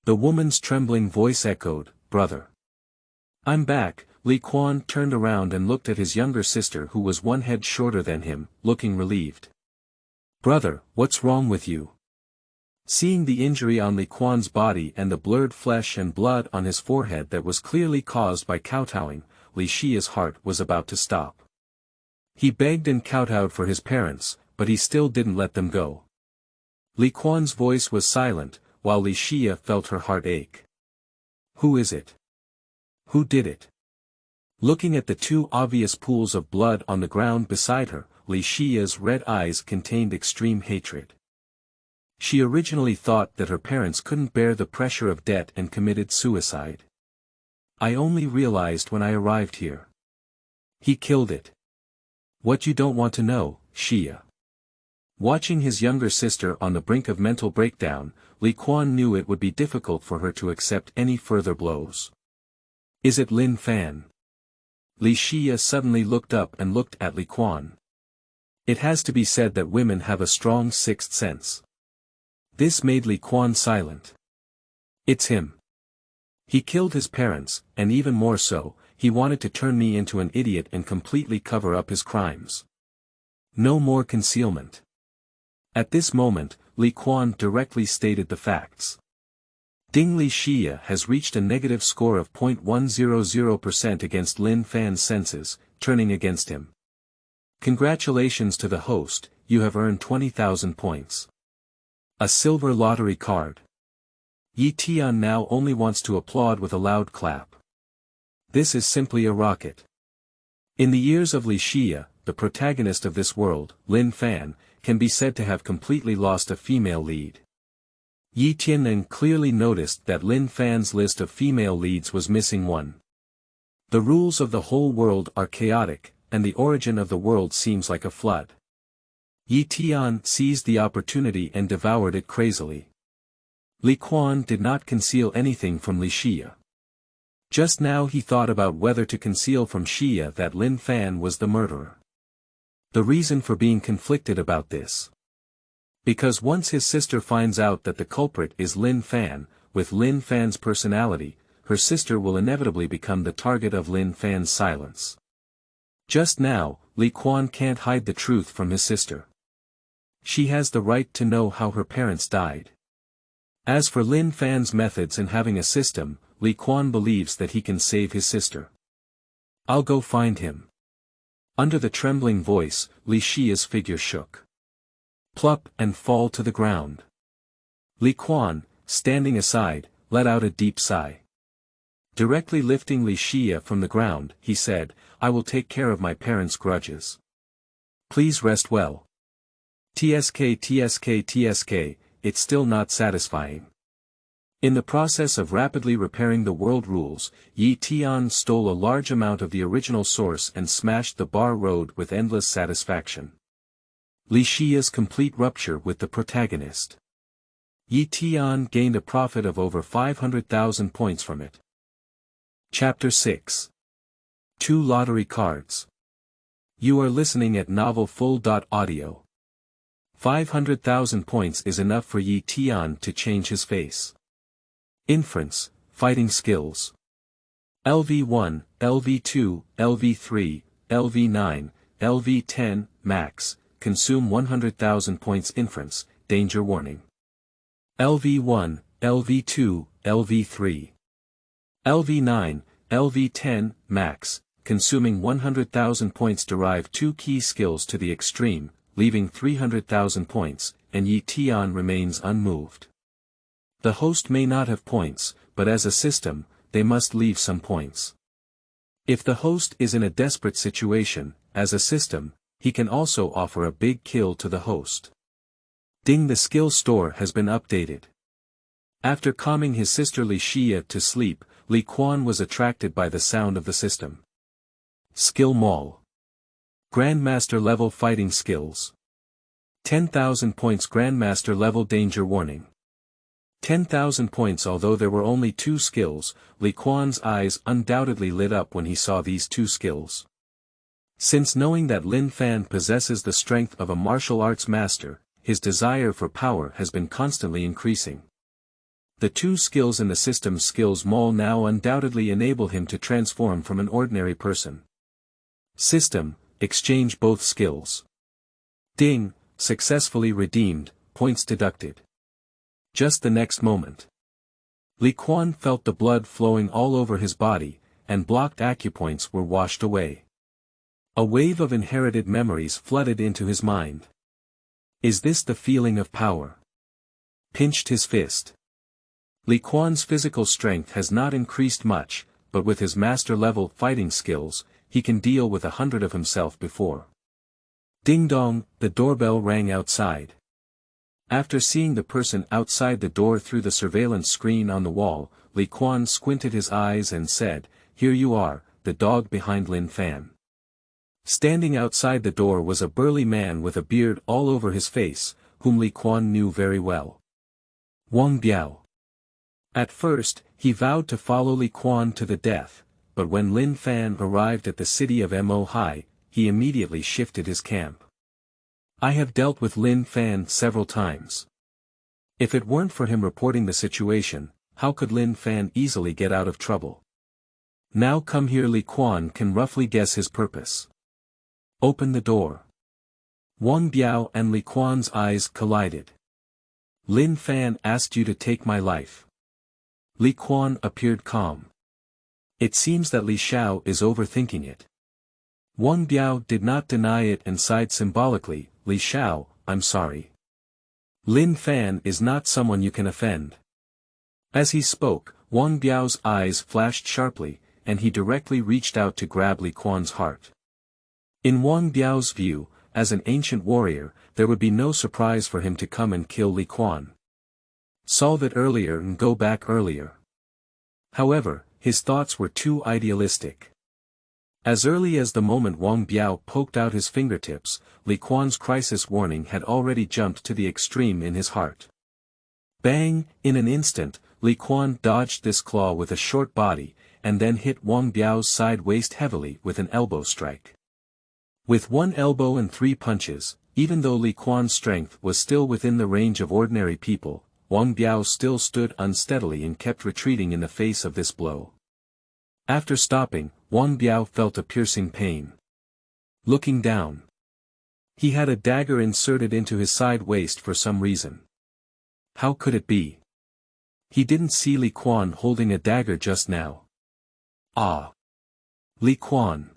The woman's trembling voice echoed, "Brother." "I'm back." Li Quan turned around and looked at his younger sister who was one head shorter than him, looking relieved. "Brother, what's wrong with you?" Seeing the injury on Li Quan's body and the blurred flesh and blood on his forehead that was clearly caused by kowtowing, Li Xia's heart was about to stop. He begged and kowtowed for his parents, but he still didn't let them go. Li Quan's voice was silent, while Li Xia felt her heart ache. "Who is it? Who did it?" Looking at the two obvious pools of blood on the ground beside her, Li Xia's red eyes contained extreme hatred. She originally thought that her parents couldn't bear the pressure of debt and committed suicide. "I only realized when I arrived here. He killed it." "What you don't want to know, Xia." Watching his younger sister on the brink of mental breakdown, Li Quan knew it would be difficult for her to accept any further blows. "Is it Lin Fan?" Li Xia suddenly looked up and looked at Li Quan. It has to be said that women have a strong sixth sense. This made Li Quan silent. "It's him. He killed his parents, and even more so, he wanted to turn me into an idiot and completely cover up his crimes. No more concealment." At this moment, Li Quan directly stated the facts. Ding Li Xia has reached a negative score of 0.100% against Lin Fan's senses, turning against him. Congratulations to the host, you have earned 20,000 points. A silver lottery card. Ye Tian now only wants to applaud with a loud clap. This is simply a rocket. In the years of Li Xia, the protagonist of this world, Lin Fan, can be said to have completely lost a female lead. Ye Tian then clearly noticed that Lin Fan's list of female leads was missing one. The rules of the whole world are chaotic, and the origin of the world seems like a flood. Ye Tian seized the opportunity and devoured it crazily. Li Quan did not conceal anything from Li Xia. Just now he thought about whether to conceal from Xia that Lin Fan was the murderer. The reason for being conflicted about this. Because once his sister finds out that the culprit is Lin Fan, with Lin Fan's personality, her sister will inevitably become the target of Lin Fan's silence. Just now, Li Quan can't hide the truth from his sister. She has the right to know how her parents died. As for Lin Fan's methods in having a system, Li Quan believes that he can save his sister. "I'll go find him." Under the trembling voice, Li Xia's figure shook. Plop and fall to the ground. Li Quan, standing aside, let out a deep sigh. Directly lifting Li Xia from the ground, he said, "I will take care of my parents' grudges. Please rest well." TSK, it's still not satisfying. In the process of rapidly repairing the world rules, Ye Tian stole a large amount of the original source and smashed the bar road with endless satisfaction. Li Xia's complete rupture with the protagonist. Ye Tian gained a profit of over 500,000 points from it. Chapter 6. 2 Lottery Cards. You are listening at novelfull.audio. 500,000 points is enough for Ye Tian to change his face. Inference, Fighting Skills. LV1, LV2, LV3, LV9, LV10, Max, consume 100,000 points. Inference, Danger Warning. LV1, LV2, LV3. LV9, LV10, Max, consuming 100,000 points. Derive 2 key skills to the extreme, leaving 300,000 points, and Ye Tian remains unmoved. The host may not have points, but as a system, they must leave some points. If the host is in a desperate situation, as a system, he can also offer a big kill to the host. Ding, the skill store has been updated. After calming his sister Li Xia to sleep, Li Quan was attracted by the sound of the system. Skill Mall. Grandmaster level fighting skills. 10,000 points. Grandmaster level danger warning. 10,000 points. Although there were only 2 skills, Li Quan's eyes undoubtedly lit up when he saw these 2 skills. Since knowing that Lin Fan possesses the strength of a martial arts master, his desire for power has been constantly increasing. The two skills in the system's skills mall now undoubtedly enable him to transform from an ordinary person. System, exchange both skills. Ding, successfully redeemed, points deducted. Just the next moment, Li Quan felt the blood flowing all over his body, and blocked acupoints were washed away. A wave of inherited memories flooded into his mind. Is this the feeling of power? Pinched his fist. Li Quan's physical strength has not increased much, but with his master-level fighting skills, he can deal with 100 of himself before. Ding-dong, the doorbell rang outside. After seeing the person outside the door through the surveillance screen on the wall, Li Quan squinted his eyes and said, "Here you are, the dog behind Lin Fan." Standing outside the door was a burly man with a beard all over his face, whom Li Quan knew very well. Wang Biao. At first, he vowed to follow Li Quan to the death, but when Lin Fan arrived at the city of Mo Hai, he immediately shifted his camp. I have dealt with Lin Fan several times. If it weren't for him reporting the situation, how could Lin Fan easily get out of trouble? Now come here. Li Quan can roughly guess his purpose. Open the door. Wang Biao and Li Quan's eyes collided. Lin Fan asked you to take my life. Li Quan appeared calm. It seems that Li Xiao is overthinking it. Wang Biao did not deny it and sighed symbolically. Li Xiao, I'm sorry. Lin Fan is not someone you can offend. As he spoke, Wang Biao's eyes flashed sharply, and he directly reached out to grab Li Quan's heart. In Wang Biao's view, as an ancient warrior, there would be no surprise for him to come and kill Li Quan. Solve it earlier and go back earlier. However, his thoughts were too idealistic. As early as the moment Wang Biao poked out his fingertips, Li Quan's crisis warning had already jumped to the extreme in his heart. Bang! In an instant, Li Quan dodged this claw with a short body, and then hit Wang Biao's side waist heavily with an elbow strike. With one elbow and 3 punches, even though Li Quan's strength was still within the range of ordinary people, Wang Biao still stood unsteadily and kept retreating in the face of this blow. After stopping, Wang Biao felt a piercing pain. Looking down, he had a dagger inserted into his side waist for some reason. How could it be? He didn't see Li Quan holding a dagger just now. Ah! Li Quan!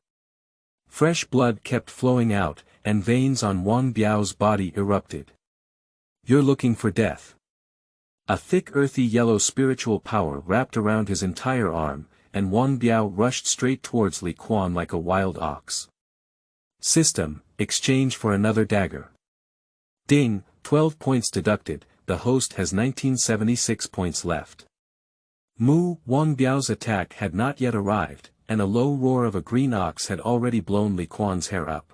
Fresh blood kept flowing out, and veins on Wang Biao's body erupted. You're looking for death. A thick earthy yellow spiritual power wrapped around his entire arm, and Wang Biao rushed straight towards Li Quan like a wild ox. System, exchange for another dagger. Ding, 12 points deducted, the host has 1976 points left. Moo, Wang Biao's attack had not yet arrived, and a low roar of a green ox had already blown Li Quan's hair up.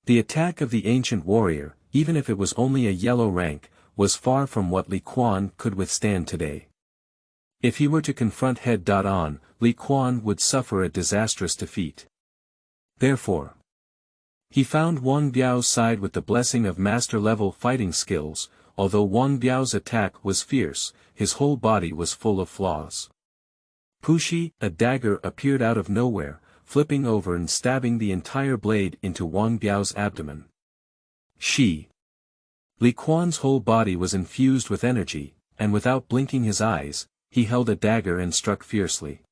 The attack of the ancient warrior, even if it was only a yellow rank, was far from what Li Quan could withstand today. If he were to confront head-on, Li Quan would suffer a disastrous defeat. Therefore, he found Wang Biao's side with the blessing of master-level fighting skills. Although Wang Biao's attack was fierce, his whole body was full of flaws. Pushi, a dagger appeared out of nowhere, flipping over and stabbing the entire blade into Wang Biao's abdomen. Li Quan's whole body was infused with energy, and without blinking his eyes, he held a dagger and struck fiercely.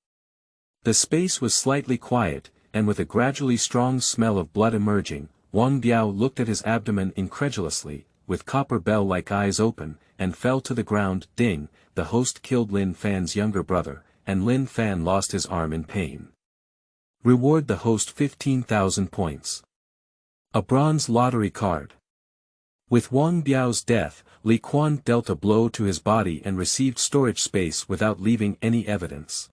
The space was slightly quiet, and with a gradually strong smell of blood emerging, Wang Biao looked at his abdomen incredulously, with copper bell-like eyes open, and fell to the ground. Ding, the host killed Lin Fan's younger brother, and Lin Fan lost his arm in pain. Reward the host 15,000 points. A bronze lottery card. With Wang Biao's death, Li Quan dealt a blow to his body and received storage space without leaving any evidence.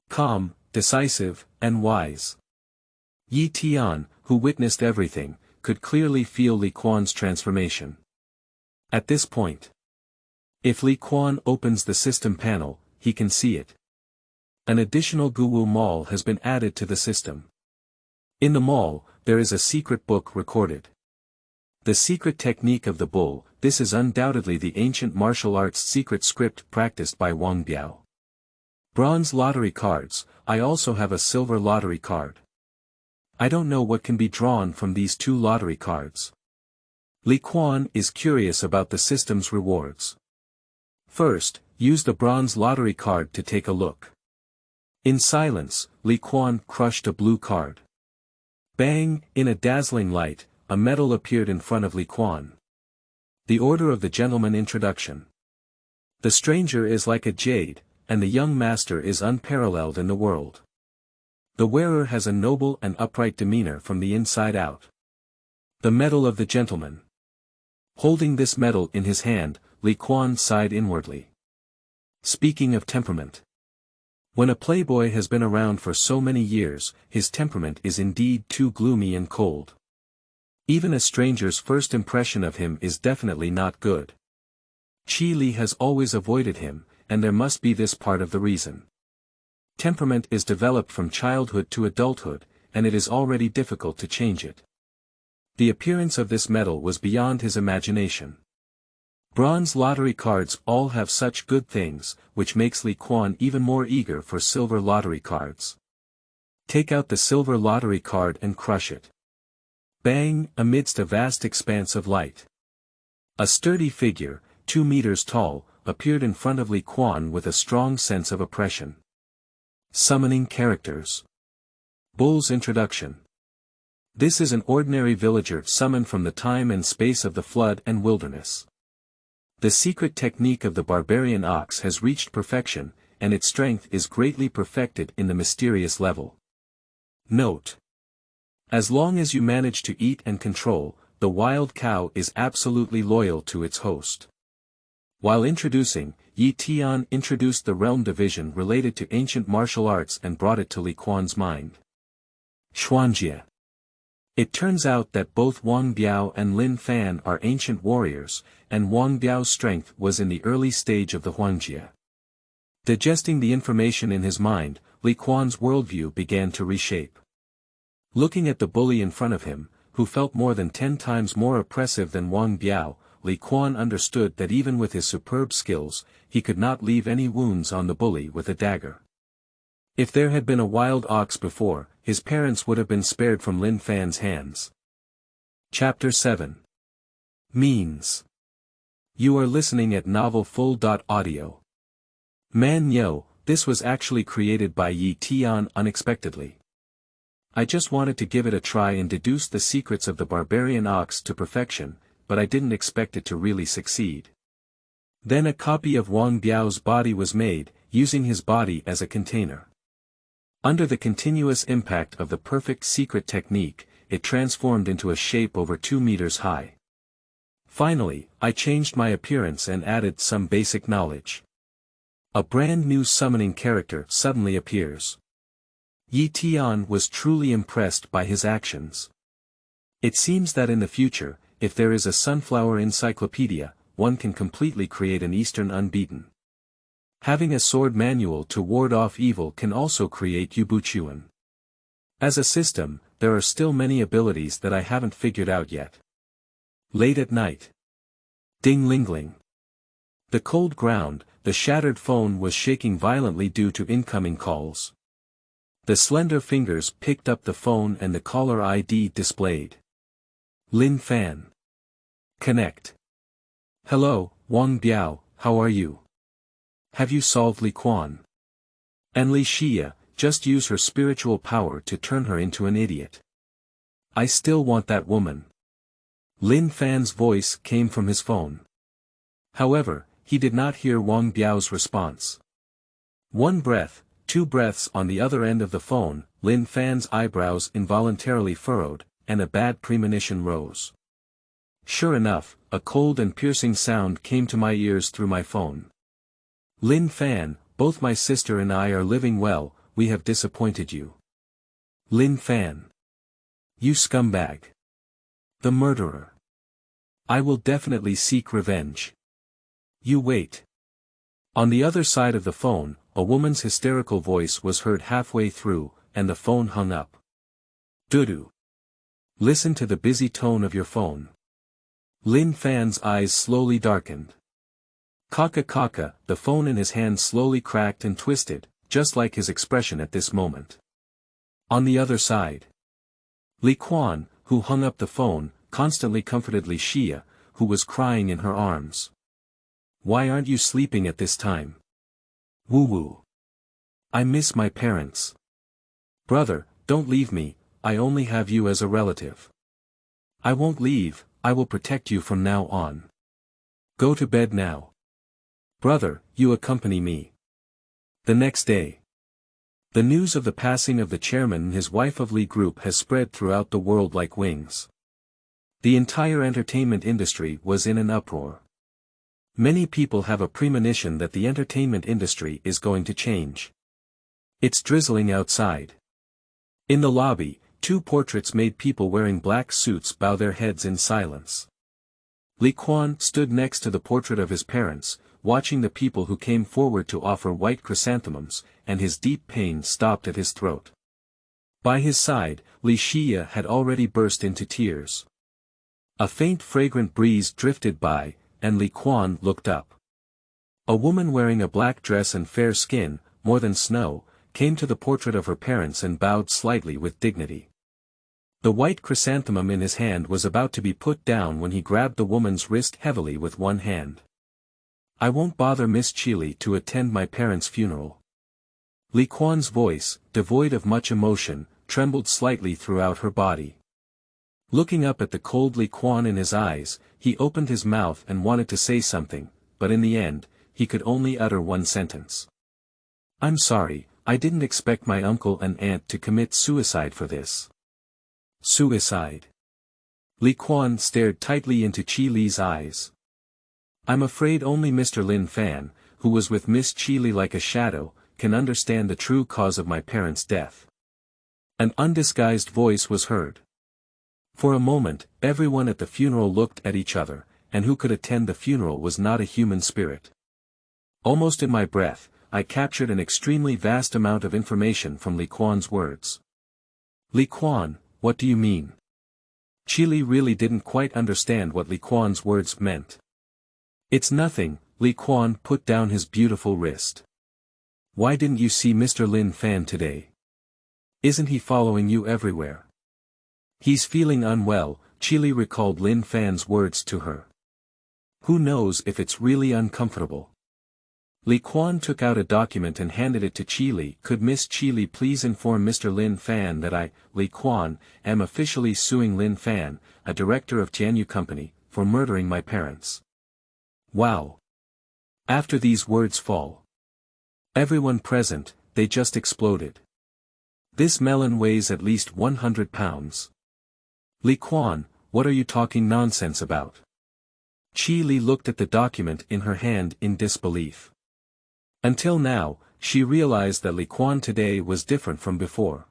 Calm, decisive, and wise. Ye Tian, who witnessed everything, could clearly feel Li Quan's transformation. At this point, if Li Quan opens the system panel, he can see it. An additional Guwu Mall has been added to the system. In the mall, there is a secret book recorded. The secret technique of the bull. This is undoubtedly the ancient martial arts secret script practiced by Wang Biao. Bronze lottery cards. I also have a silver lottery card. I don't know what can be drawn from these two lottery cards. Li Quan is curious about the system's rewards. First, use the bronze lottery card to take a look. In silence, Li Quan crushed a blue card. Bang! In a dazzling light, a medal appeared in front of Li Quan. The Order of the Gentleman Introduction. The stranger is like a jade, and the young master is unparalleled in the world. The wearer has a noble and upright demeanor from the inside out. The Medal of the Gentleman. Holding this medal in his hand, Li Quan sighed inwardly. Speaking of temperament. When a playboy has been around for so many years, his temperament is indeed too gloomy and cold. Even a stranger's first impression of him is definitely not good. Qi Li has always avoided him, and there must be this part of the reason. Temperament is developed from childhood to adulthood, and it is already difficult to change it. The appearance of this medal was beyond his imagination. Bronze lottery cards all have such good things, which makes Li Quan even more eager for silver lottery cards. Take out the silver lottery card and crush it. Bang! Amidst a vast expanse of light. A sturdy figure, 2 meters tall, appeared in front of Li Quan with a strong sense of oppression. Summoning characters. Bull's introduction. This is an ordinary villager summoned from the time and space of the flood and wilderness. The secret technique of the barbarian ox has reached perfection, and its strength is greatly perfected in the mysterious level. Note. As long as you manage to eat and control, the wild cow is absolutely loyal to its host. While introducing, Ye Tian introduced the realm division related to ancient martial arts and brought it to Li Quan's mind. Xuanjie. It turns out that both Wang Biao and Lin Fan are ancient warriors, and Wang Biao's strength was in the early stage of the Huangjie. Digesting the information in his mind, Li Quan's worldview began to reshape. Looking at the bully in front of him, who felt more than 10 times more oppressive than Wang Biao, Li Quan understood that even with his superb skills, he could not leave any wounds on the bully with a dagger. If there had been a wild ox before, his parents would have been spared from Lin Fan's hands. Chapter 7. Means. You are listening at novelfull.audio. Man yo, this was actually created by Ye Tian unexpectedly. I just wanted to give it a try and deduce the secrets of the barbarian ox to perfection, but I didn't expect it to really succeed. Then a copy of Wang Biao's body was made, using his body as a container. Under the continuous impact of the perfect secret technique, it transformed into a shape over 2 meters high. Finally, I changed my appearance and added some basic knowledge. A brand new summoning character suddenly appears. Ye Tian was truly impressed by his actions. It seems that in the future, if there is a sunflower encyclopedia, one can completely create an Eastern unbeaten. Having a sword manual to ward off evil can also create Yubuchuan. As a system, there are still many abilities that I haven't figured out yet. Late at night. Ding-ling-ling. The cold ground, the shattered phone was shaking violently due to incoming calls. The slender fingers picked up the phone and the caller ID displayed. Lin Fan. Connect. Hello, Wang Biao, how are you? Have you solved Li Quan? And Li Xia, just use her spiritual power to turn her into an idiot. I still want that woman. Lin Fan's voice came from his phone. However, he did not hear Wang Biao's response. 1 breath, 2 breaths on the other end of the phone, Lin Fan's eyebrows involuntarily furrowed, and a bad premonition rose. Sure enough, a cold and piercing sound came to my ears through my phone. Lin Fan, both my sister and I are living well, we have disappointed you. Lin Fan. You scumbag. The murderer. I will definitely seek revenge. You wait. On the other side of the phone, a woman's hysterical voice was heard halfway through, and the phone hung up. Dudu. Listen to the busy tone of your phone. Lin Fan's eyes slowly darkened. Kaka, the phone in his hand slowly cracked and twisted, just like his expression at this moment. On the other side, Li Quan, who hung up the phone, constantly comforted Li Xia, who was crying in her arms. Why aren't you sleeping at this time? Woo. I miss my parents. Brother, don't leave me, I only have you as a relative. I won't leave, I will protect you from now on. Go to bed now. Brother, you accompany me. The next day. The news of the passing of the chairman and his wife of Li Group has spread throughout the world like wings. The entire entertainment industry was in an uproar. Many people have a premonition that the entertainment industry is going to change. It's drizzling outside. In the lobby, 2 portraits made people wearing black suits bow their heads in silence. Li Quan stood next to the portrait of his parents, watching the people who came forward to offer white chrysanthemums, and his deep pain stopped at his throat. By his side, Li Xia had already burst into tears. A faint fragrant breeze drifted by, and Li Quan looked up. A woman wearing a black dress and fair skin, more than snow, came to the portrait of her parents and bowed slightly with dignity. The white chrysanthemum in his hand was about to be put down when he grabbed the woman's wrist heavily with one hand. I won't bother Miss Chili to attend my parents' funeral. Li Quan's voice, devoid of much emotion, trembled slightly throughout her body. Looking up at the cold Li Quan in his eyes, he opened his mouth and wanted to say something, but in the end, he could only utter one sentence. I'm sorry, I didn't expect my uncle and aunt to commit suicide for this. Suicide? Li Quan stared tightly into Qi Li's eyes. I'm afraid only Mr. Lin Fan, who was with Miss Qi Li like a shadow, can understand the true cause of my parents' death. An undisguised voice was heard. For a moment, everyone at the funeral looked at each other, and who could attend the funeral was not a human spirit. Almost in my breath, I captured an extremely vast amount of information from Li Quan's words. Li Quan, what do you mean? Qi Li really didn't quite understand what Li Quan's words meant. It's nothing, Li Quan put down his beautiful wrist. Why didn't you see Mr. Lin Fan today? Isn't he following you everywhere? He's feeling unwell, Qi Li recalled Lin Fan's words to her. Who knows if it's really uncomfortable? Li Quan took out a document and handed it to Qi Li. Could Miss Qi Li please inform Mr. Lin Fan that I, Li Quan, am officially suing Lin Fan, a director of Jianyu Company, for murdering my parents. Wow. After these words fall. Everyone present, they just exploded. This melon weighs at least 100 pounds. Li Quan, what are you talking nonsense about? Qi Li looked at the document in her hand in disbelief. Until now, she realized that Li Quan today was different from before.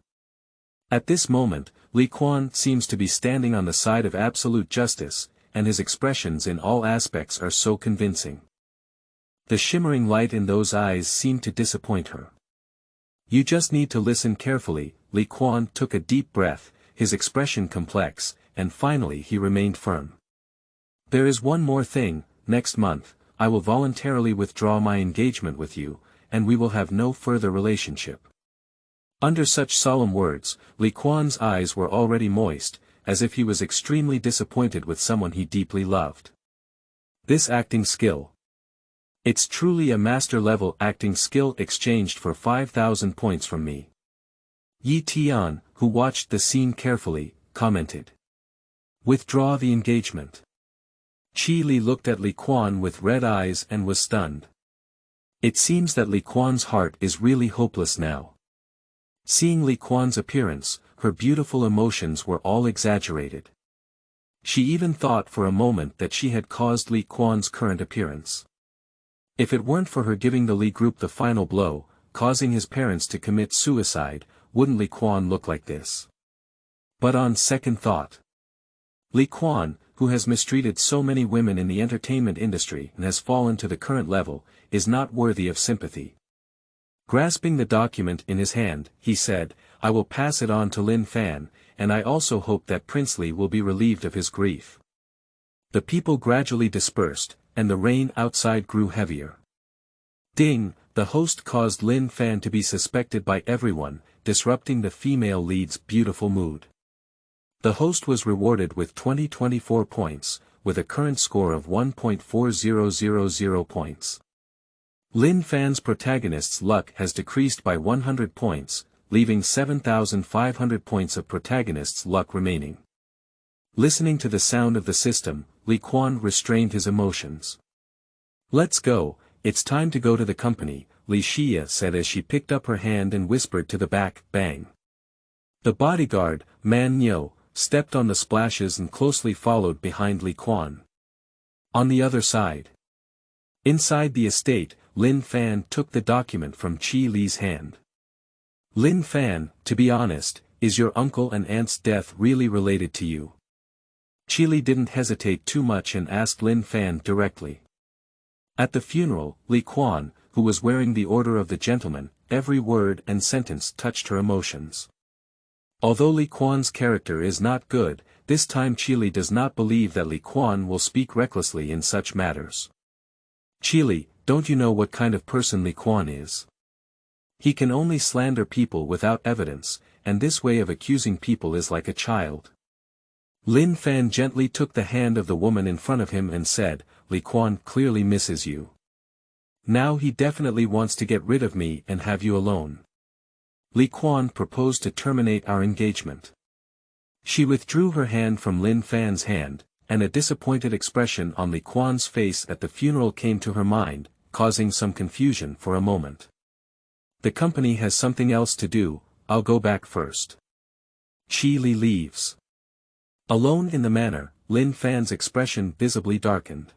At this moment, Li Quan seems to be standing on the side of absolute justice, and his expressions in all aspects are so convincing. The shimmering light in those eyes seemed to disappoint her. You just need to listen carefully. Li Quan took a deep breath, his expression complex, and finally he remained firm. There is one more thing. Next month, I will voluntarily withdraw my engagement with you, and we will have no further relationship. Under such solemn words, Li Quan's eyes were already moist, as if he was extremely disappointed with someone he deeply loved. This acting skill. It's truly a master-level acting skill exchanged for 5,000 points from me. Ye Tian, who watched the scene carefully, commented. Withdraw the engagement. Qi Li looked at Li Quan with red eyes and was stunned. It seems that Li Quan's heart is really hopeless now. Seeing Li Quan's appearance, her beautiful emotions were all exaggerated. She even thought for a moment that she had caused Li Quan's current appearance. If it weren't for her giving the Li group the final blow, causing his parents to commit suicide, wouldn't Li Quan look like this? But on second thought, Li Quan, who has mistreated so many women in the entertainment industry and has fallen to the current level, is not worthy of sympathy. Grasping the document in his hand, he said, I will pass it on to Lin Fan, and I also hope that Prince Li will be relieved of his grief. The people gradually dispersed, and the rain outside grew heavier. Ding, the host caused Lin Fan to be suspected by everyone, disrupting the female lead's beautiful mood. The host was rewarded with 24 points, with a current score of 1.4000 points. Lin Fan's protagonist's luck has decreased by 100 points, leaving 7,500 points of protagonist's luck remaining. Listening to the sound of the system, Li Quan restrained his emotions. "Let's go, it's time to go to the company," Li Xia said as she picked up her hand and whispered to the back, "Bang." The bodyguard, Man Nyo, stepped on the splashes and closely followed behind Li Quan. On the other side. Inside the estate, Lin Fan took the document from Qi Li's hand. "Lin Fan, to be honest, is your uncle and aunt's death really related to you?" Qi Li didn't hesitate too much and asked Lin Fan directly. At the funeral, Li Quan, who was wearing the Order of the Gentleman, every word and sentence touched her emotions. Although Li Quan's character is not good, this time Qi Li does not believe that Li Quan will speak recklessly in such matters. "Qi Li, don't you know what kind of person Li Quan is? He can only slander people without evidence, and this way of accusing people is like a child." Lin Fan gently took the hand of the woman in front of him and said, "Li Quan clearly misses you. Now he definitely wants to get rid of me and have you alone." Li Quan proposed to terminate our engagement. She withdrew her hand from Lin Fan's hand, and a disappointed expression on Li Quan's face at the funeral came to her mind, causing some confusion for a moment. "The company has something else to do, I'll go back first." Qi Li leaves. Alone in the manor, Lin Fan's expression visibly darkened.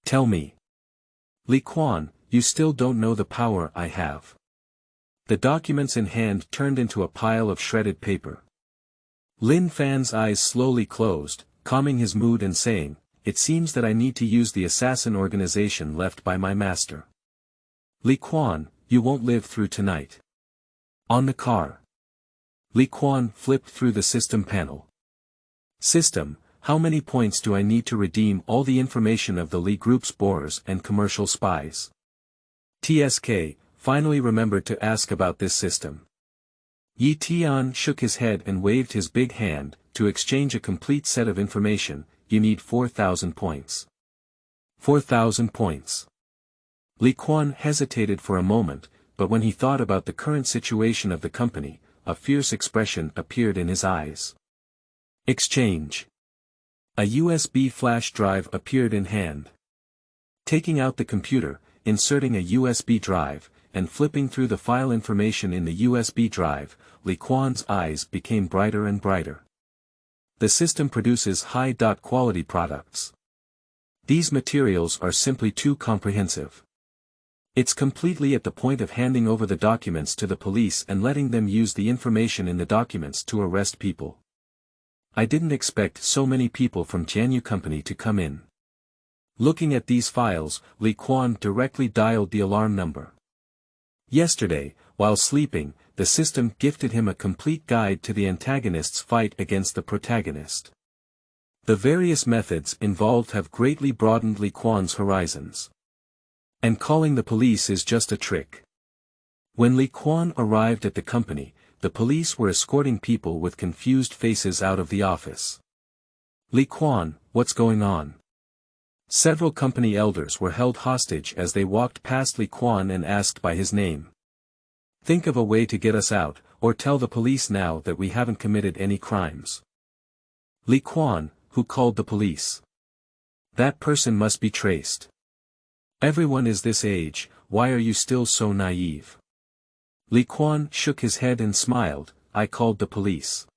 "Tell me. Li Quan, you still don't know the power I have." The documents in hand turned into a pile of shredded paper. Lin Fan's eyes slowly closed, calming his mood and saying, "It seems that I need to use the assassin organization left by my master. Li Quan, you won't live through tonight." On the car. Li Quan flipped through the system panel. "System, how many points do I need to redeem all the information of the Li Group's borers and commercial spies?" TSK finally remembered to ask about this system. Ye Tian shook his head and waved his big hand. "To exchange a complete set of information, you need 4,000 points. 4,000 points. Li Quan hesitated for a moment, but when he thought about the current situation of the company, a fierce expression appeared in his eyes. Exchange. A USB flash drive appeared in hand. Taking out the computer, inserting a USB drive, and flipping through the file information in the USB drive, Li Quan's eyes became brighter and brighter. The system produces high-quality products. These materials are simply too comprehensive. It's completely at the point of handing over the documents to the police and letting them use the information in the documents to arrest people. I didn't expect so many people from Jianyu Company to come in. Looking at these files, Li Quan directly dialed the alarm number. Yesterday, while sleeping, the system gifted him a complete guide to the antagonist's fight against the protagonist. The various methods involved have greatly broadened Li Quan's horizons. And calling the police is just a trick. When Li Quan arrived at the company, the police were escorting people with confused faces out of the office. "Li Quan, what's going on?" Several company elders were held hostage as they walked past Li Quan and asked by his name. "Think of a way to get us out, or tell the police now that we haven't committed any crimes." Li Quan, who called the police? That person must be traced. Everyone is this age, why are you still so naive? Li Quan shook his head and smiled, "I called the police.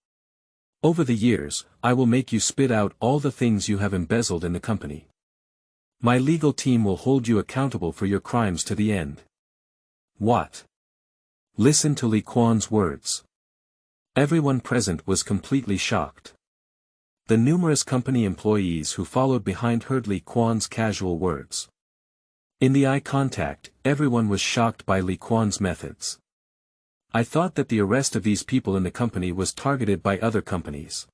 Over the years, I will make you spit out all the things you have embezzled in the company. My legal team will hold you accountable for your crimes to the end." What? Listen to Li Quan's words. Everyone present was completely shocked. The numerous company employees who followed behind heard Li Quan's casual words. In the eye contact, everyone was shocked by Li Quan's methods. I thought that the arrest of these people in the company was targeted by other companies.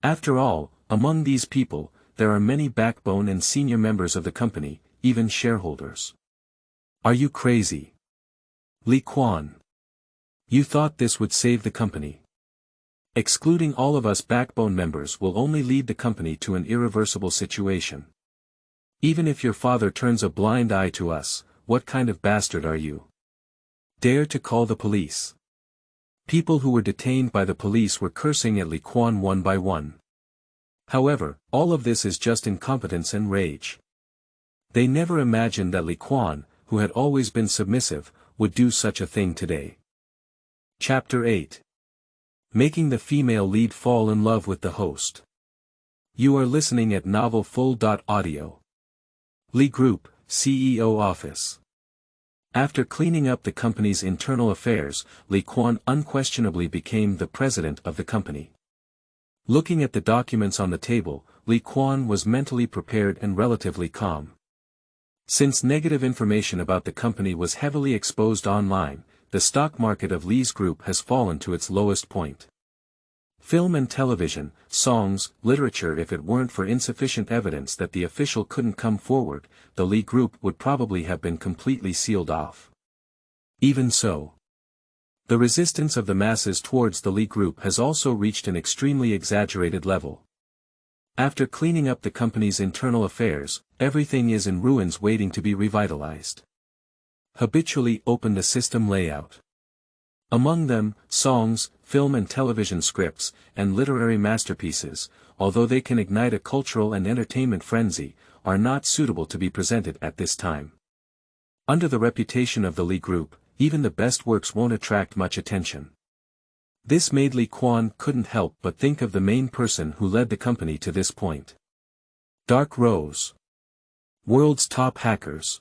After all, among these people, there are many backbone and senior members of the company, even shareholders. Are you crazy? Li Quan. You thought this would save the company. Excluding all of us backbone members will only lead the company to an irreversible situation. Even if your father turns a blind eye to us, what kind of bastard are you? Dare to call the police. People who were detained by the police were cursing at Li Quan one by one. However, all of this is just incompetence and rage. They never imagined that Li Quan, who had always been submissive, would do such a thing today. Chapter 8. Making the female lead fall in love with the host. You are listening at Novel Full.audio. Li Group, CEO Office. After cleaning up the company's internal affairs, Li Quan unquestionably became the president of the company. Looking at the documents on the table, Li Quan was mentally prepared and relatively calm. Since negative information about the company was heavily exposed online, the stock market of Li's group has fallen to its lowest point. Film and television, songs, literature. If it weren't for insufficient evidence that the official couldn't come forward, the Li group would probably have been completely sealed off. Even so, the resistance of the masses towards the Li group has also reached an extremely exaggerated level. After cleaning up the company's internal affairs, everything is in ruins waiting to be revitalized. Habitually open the system layout. Among them, songs, film and television scripts, and literary masterpieces, although they can ignite a cultural and entertainment frenzy, are not suitable to be presented at this time. Under the reputation of the Li group, even the best works won't attract much attention. This made Li Quan couldn't help but think of the main person who led the company to this point. Dark Rose. World's top hackers.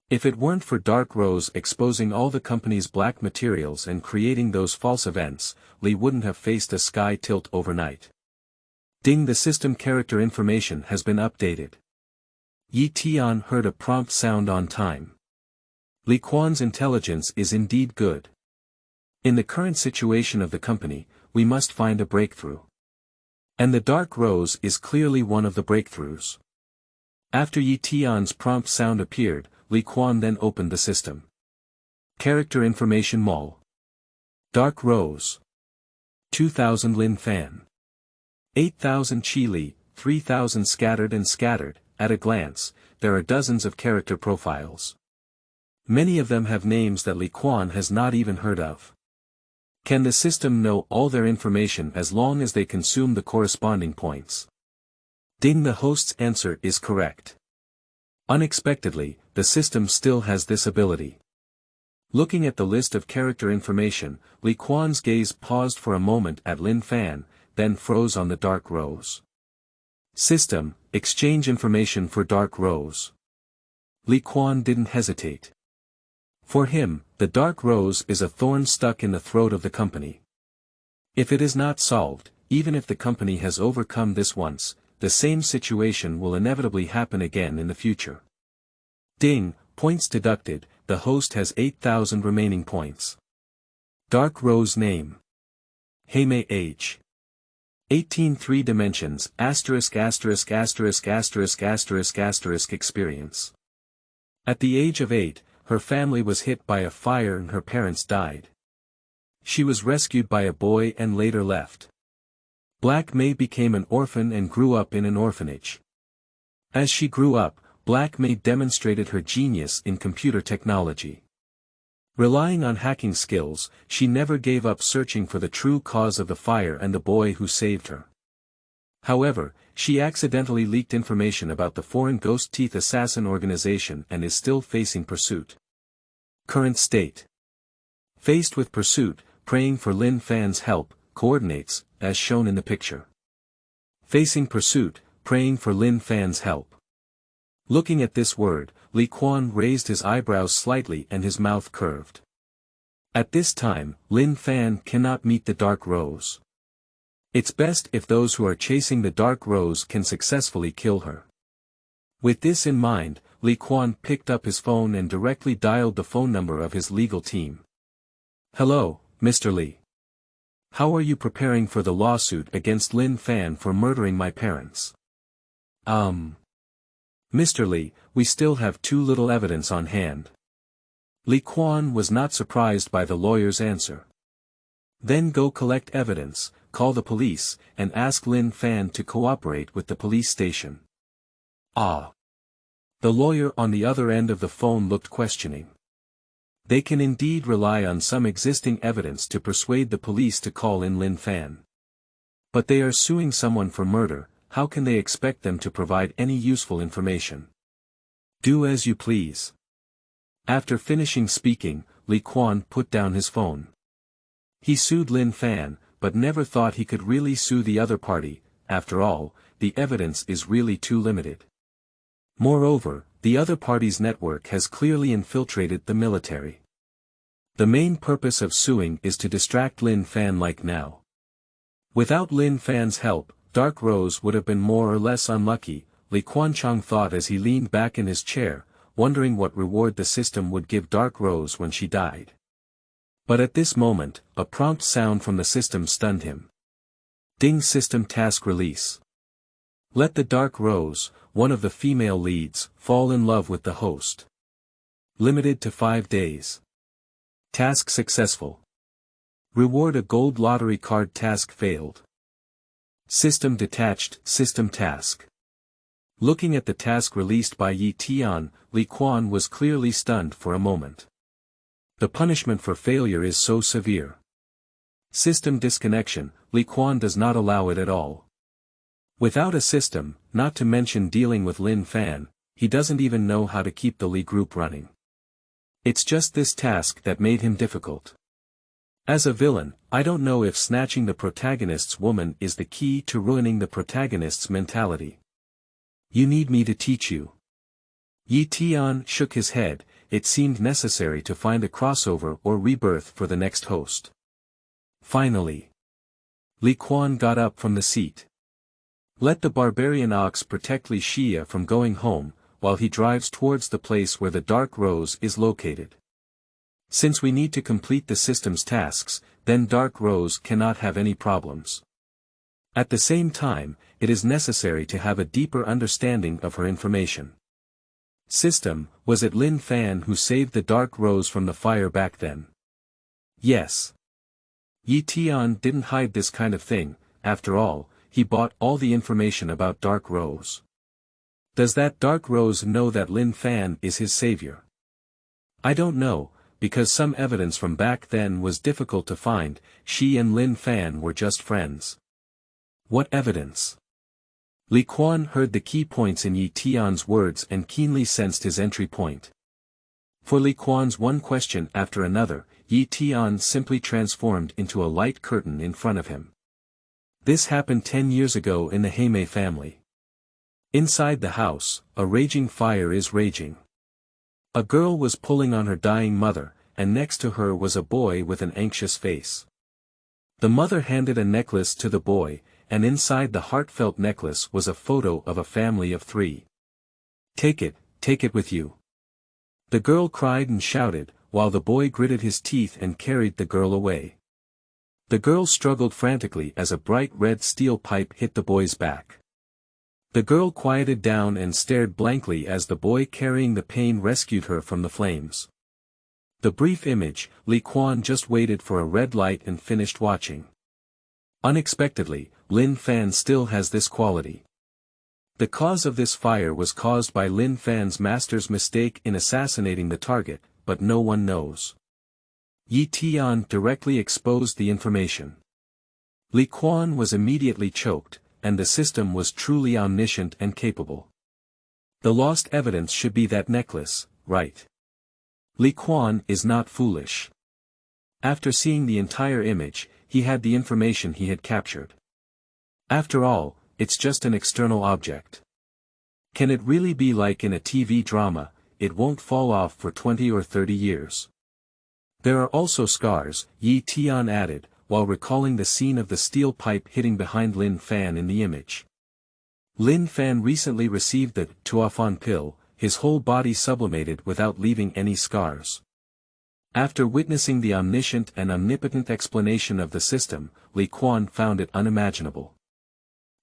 If it weren't for Dark Rose exposing all the company's black materials and creating those false events, Li wouldn't have faced a sky tilt overnight. Ding, the system character information has been updated. Ye Tian heard a prompt sound on time. Li Quan's intelligence is indeed good. In the current situation of the company, we must find a breakthrough. And the Dark Rose is clearly one of the breakthroughs. After Ye Tian's prompt sound appeared, Li Quan then opened the system. Character information mall. Dark Rose. 2000 Lin Fan. 8000 Chi Li, 3000 scattered and scattered. At a glance, there are dozens of character profiles. Many of them have names that Li Quan has not even heard of. Can the system know all their information as long as they consume the corresponding points? Ding, the host's answer is correct. Unexpectedly, the system still has this ability. Looking at the list of character information, Li Quan's gaze paused for a moment at Lin Fan, then froze on the Dark Rose. System, exchange information for Dark Rose. Li Quan didn't hesitate. For him, the Dark Rose is a thorn stuck in the throat of the company. If it is not solved, even if the company has overcome this once, the same situation will inevitably happen again in the future. Ding, points deducted, the host has 8000 remaining points. Dark Rose name. Heimei age. 18 3 dimensions, ******** experience. At the age of 8, her family was hit by a fire and her parents died. She was rescued by a boy and later left. Black May became an orphan and grew up in an orphanage. As she grew up, Black May demonstrated her genius in computer technology. Relying on hacking skills, she never gave up searching for the true cause of the fire and the boy who saved her. However, she accidentally leaked information about the foreign Ghost Teeth assassin organization and is still facing pursuit. Current state. Faced with pursuit, praying for Lin Fan's help, coordinates, as shown in the picture. Facing pursuit, praying for Lin Fan's help. Looking at this word, Li Quan raised his eyebrows slightly and his mouth curved. At this time, Lin Fan cannot meet the Dark Rose. It's best if those who are chasing the Dark Rose can successfully kill her. With this in mind, Li Quan picked up his phone and directly dialed the phone number of his legal team. Hello, Mr. Li. How are you preparing for the lawsuit against Lin Fan for murdering my parents? Mr. Li, we still have too little evidence on hand. Li Quan was not surprised by the lawyer's answer. Then go collect evidence, call the police, and ask Lin Fan to cooperate with the police station. Ah. The lawyer on the other end of the phone looked questioning. They can indeed rely on some existing evidence to persuade the police to call in Lin Fan. But they are suing someone for murder, how can they expect them to provide any useful information? Do as you please. After finishing speaking, Li Quan put down his phone. He sued Lin Fan, but never thought he could really sue the other party. After all, the evidence is really too limited. Moreover, the other party's network has clearly infiltrated the military. The main purpose of suing is to distract Lin Fan like now. Without Lin Fan's help, Dark Rose would have been more or less unlucky, Li Quanchang thought as he leaned back in his chair, wondering what reward the system would give Dark Rose when she died. But at this moment, a prompt sound from the system stunned him. Ding System Task Release. Let the Dark Rose, one of the female leads, fall in love with the host. Limited to 5 days. Task successful. Reward a gold lottery card. Task failed. System detached. System task. Looking at the task released by Ye Tian, Li Quan was clearly stunned for a moment. The punishment for failure is so severe. System disconnection, Li Quan does not allow it at all. Without a system, not to mention dealing with Lin Fan, he doesn't even know how to keep the Li group running. It's just this task that made him difficult. As a villain, I don't know if snatching the protagonist's woman is the key to ruining the protagonist's mentality. You need me to teach you. Ye Tian shook his head, it seemed necessary to find a crossover or rebirth for the next host. Finally. Li Quan got up from the seat. Let the barbarian ox protect Li Xia from going home, while he drives towards the place where the Dark Rose is located. Since we need to complete the system's tasks, then Dark Rose cannot have any problems. At the same time, it is necessary to have a deeper understanding of her information. System, was it Lin Fan who saved the Dark Rose from the fire back then? Yes. Ye Tian didn't hide this kind of thing, after all, he bought all the information about Dark Rose. Does that Dark Rose know that Lin Fan is his savior? I don't know, because some evidence from back then was difficult to find, she and Lin Fan were just friends. What evidence? Li Quan heard the key points in Ye Tian's words and keenly sensed his entry point. For Li Quan's one question after another, Ye Tian simply transformed into a light curtain in front of him. This happened 10 years ago in the Heimei family. Inside the house, a raging fire is raging. A girl was pulling on her dying mother, and next to her was a boy with an anxious face. The mother handed a necklace to the boy, and inside the heartfelt necklace was a photo of a family of 3. Take it with you. The girl cried and shouted, while the boy gritted his teeth and carried the girl away. The girl struggled frantically as a bright red steel pipe hit the boy's back. The girl quieted down and stared blankly as the boy carrying the pain rescued her from the flames. The brief image, Li Quan just waited for a red light and finished watching. Unexpectedly, Lin Fan still has this quality. The cause of this fire was caused by Lin Fan's master's mistake in assassinating the target, but no one knows. Ye Tian directly exposed the information. Li Quan was immediately choked, and the system was truly omniscient and capable. The lost evidence should be that necklace, right? Li Quan is not foolish. After seeing the entire image, he had the information he had captured. After all, it's just an external object. Can it really be like in a TV drama, it won't fall off for 20 or 30 years? There are also scars, Ye Tian added, while recalling the scene of the steel pipe hitting behind Lin Fan in the image. Lin Fan recently received the Tuafan pill, his whole body sublimated without leaving any scars. After witnessing the omniscient and omnipotent explanation of the system, Li Quan found it unimaginable.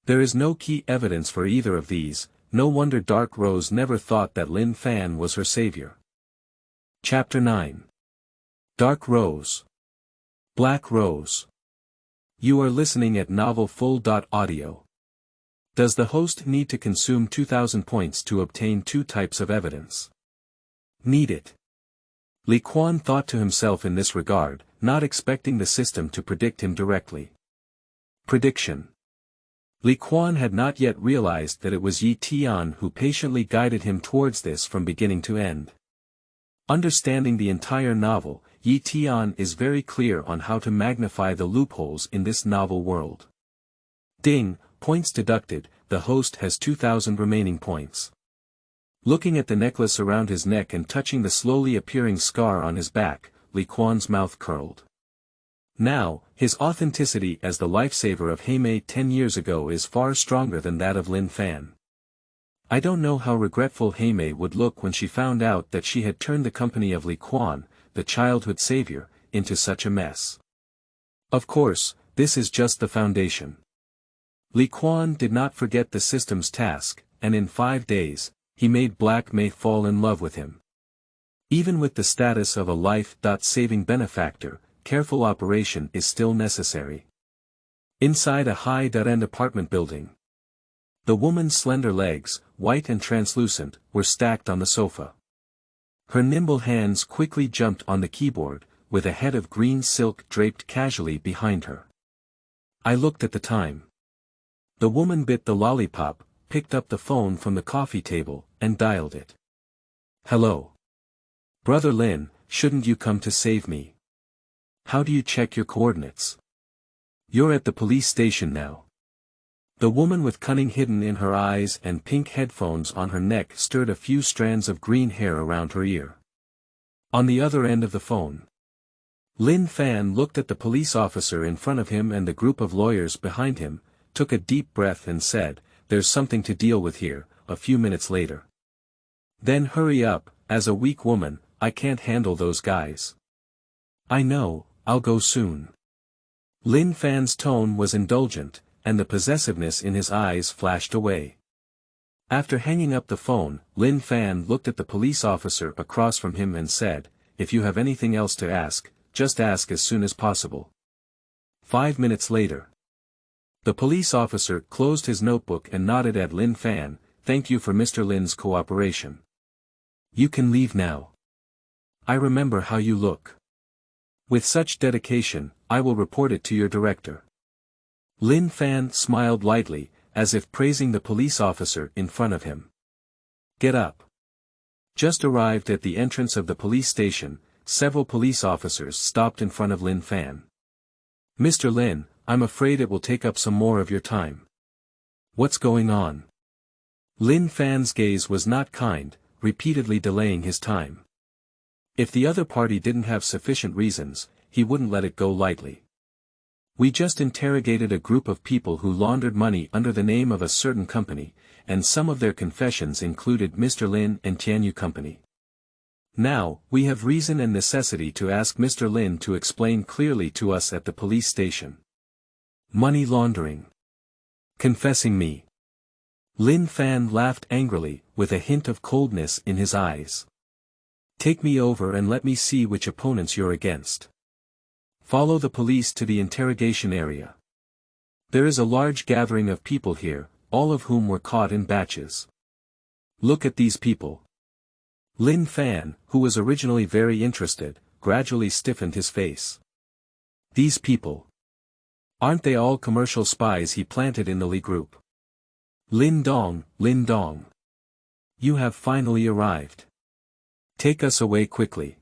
There is no key evidence for either of these, no wonder Dark Rose never thought that Lin Fan was her savior. Chapter 9. Dark Rose. Black Rose. You are listening at novelfull.audio. Does the host need to consume 2000 points to obtain two types of evidence? Need it. Li Quan thought to himself in this regard, not expecting the system to predict him directly. Prediction. Li Quan had not yet realized that it was Ye Tian who patiently guided him towards this from beginning to end. Understanding the entire novel, Ye Tian is very clear on how to magnify the loopholes in this novel world. Ding, points deducted, the host has 2000 remaining points. Looking at the necklace around his neck and touching the slowly appearing scar on his back, Li Quan's mouth curled. Now, his authenticity as the lifesaver of Heimei 10 years ago is far stronger than that of Lin Fan. I don't know how regretful Heimei would look when she found out that she had turned the company of Li Quan, the childhood savior, into such a mess. Of course, this is just the foundation. Li Quan did not forget the system's task, and in 5 days, he made Black May fall in love with him. Even with the status of a life-saving benefactor, careful operation is still necessary. Inside a high-end apartment building. The woman's slender legs, white and translucent, were stacked on the sofa. Her nimble hands quickly jumped on the keyboard, with a head of green silk draped casually behind her. I looked at the time. The woman bit the lollipop, picked up the phone from the coffee table, and dialed it. Hello. Brother Lin, shouldn't you come to save me? How do you check your coordinates? You're at the police station now. The woman with cunning hidden in her eyes and pink headphones on her neck stirred a few strands of green hair around her ear. On the other end of the phone. Lin Fan looked at the police officer in front of him and the group of lawyers behind him, took a deep breath and said, "There's something to deal with here," a few minutes later. Then hurry up, as a weak woman, I can't handle those guys. I know, I'll go soon. Lin Fan's tone was indulgent, and the possessiveness in his eyes flashed away. After hanging up the phone, Lin Fan looked at the police officer across from him and said, "If you have anything else to ask, just ask as soon as possible." 5 minutes later. The police officer closed his notebook and nodded at Lin Fan, "Thank you for Mr. Lin's cooperation. You can leave now. I remember how you look. With such dedication, I will report it to your director." Lin Fan smiled lightly, as if praising the police officer in front of him. Get up. Just arrived at the entrance of the police station, several police officers stopped in front of Lin Fan. "Mr. Lin, I'm afraid it will take up some more of your time." "What's going on?" Lin Fan's gaze was not kind, repeatedly delaying his time. If the other party didn't have sufficient reasons, he wouldn't let it go lightly. "We just interrogated a group of people who laundered money under the name of a certain company, and some of their confessions included Mr. Lin and Tianyu Company. Now, we have reason and necessity to ask Mr. Lin to explain clearly to us at the police station." "Money laundering. Confessing me." Lin Fan laughed angrily, with a hint of coldness in his eyes. "Take me over and let me see which opponents you're against. Follow the police to the interrogation area. There is a large gathering of people here, all of whom were caught in batches. Look at these people." Lin Fan, who was originally very interested, gradually stiffened his face. "These people. Aren't they all commercial spies he planted in the Li group? Lin Dong, Lin Dong. You have finally arrived. Take us away quickly."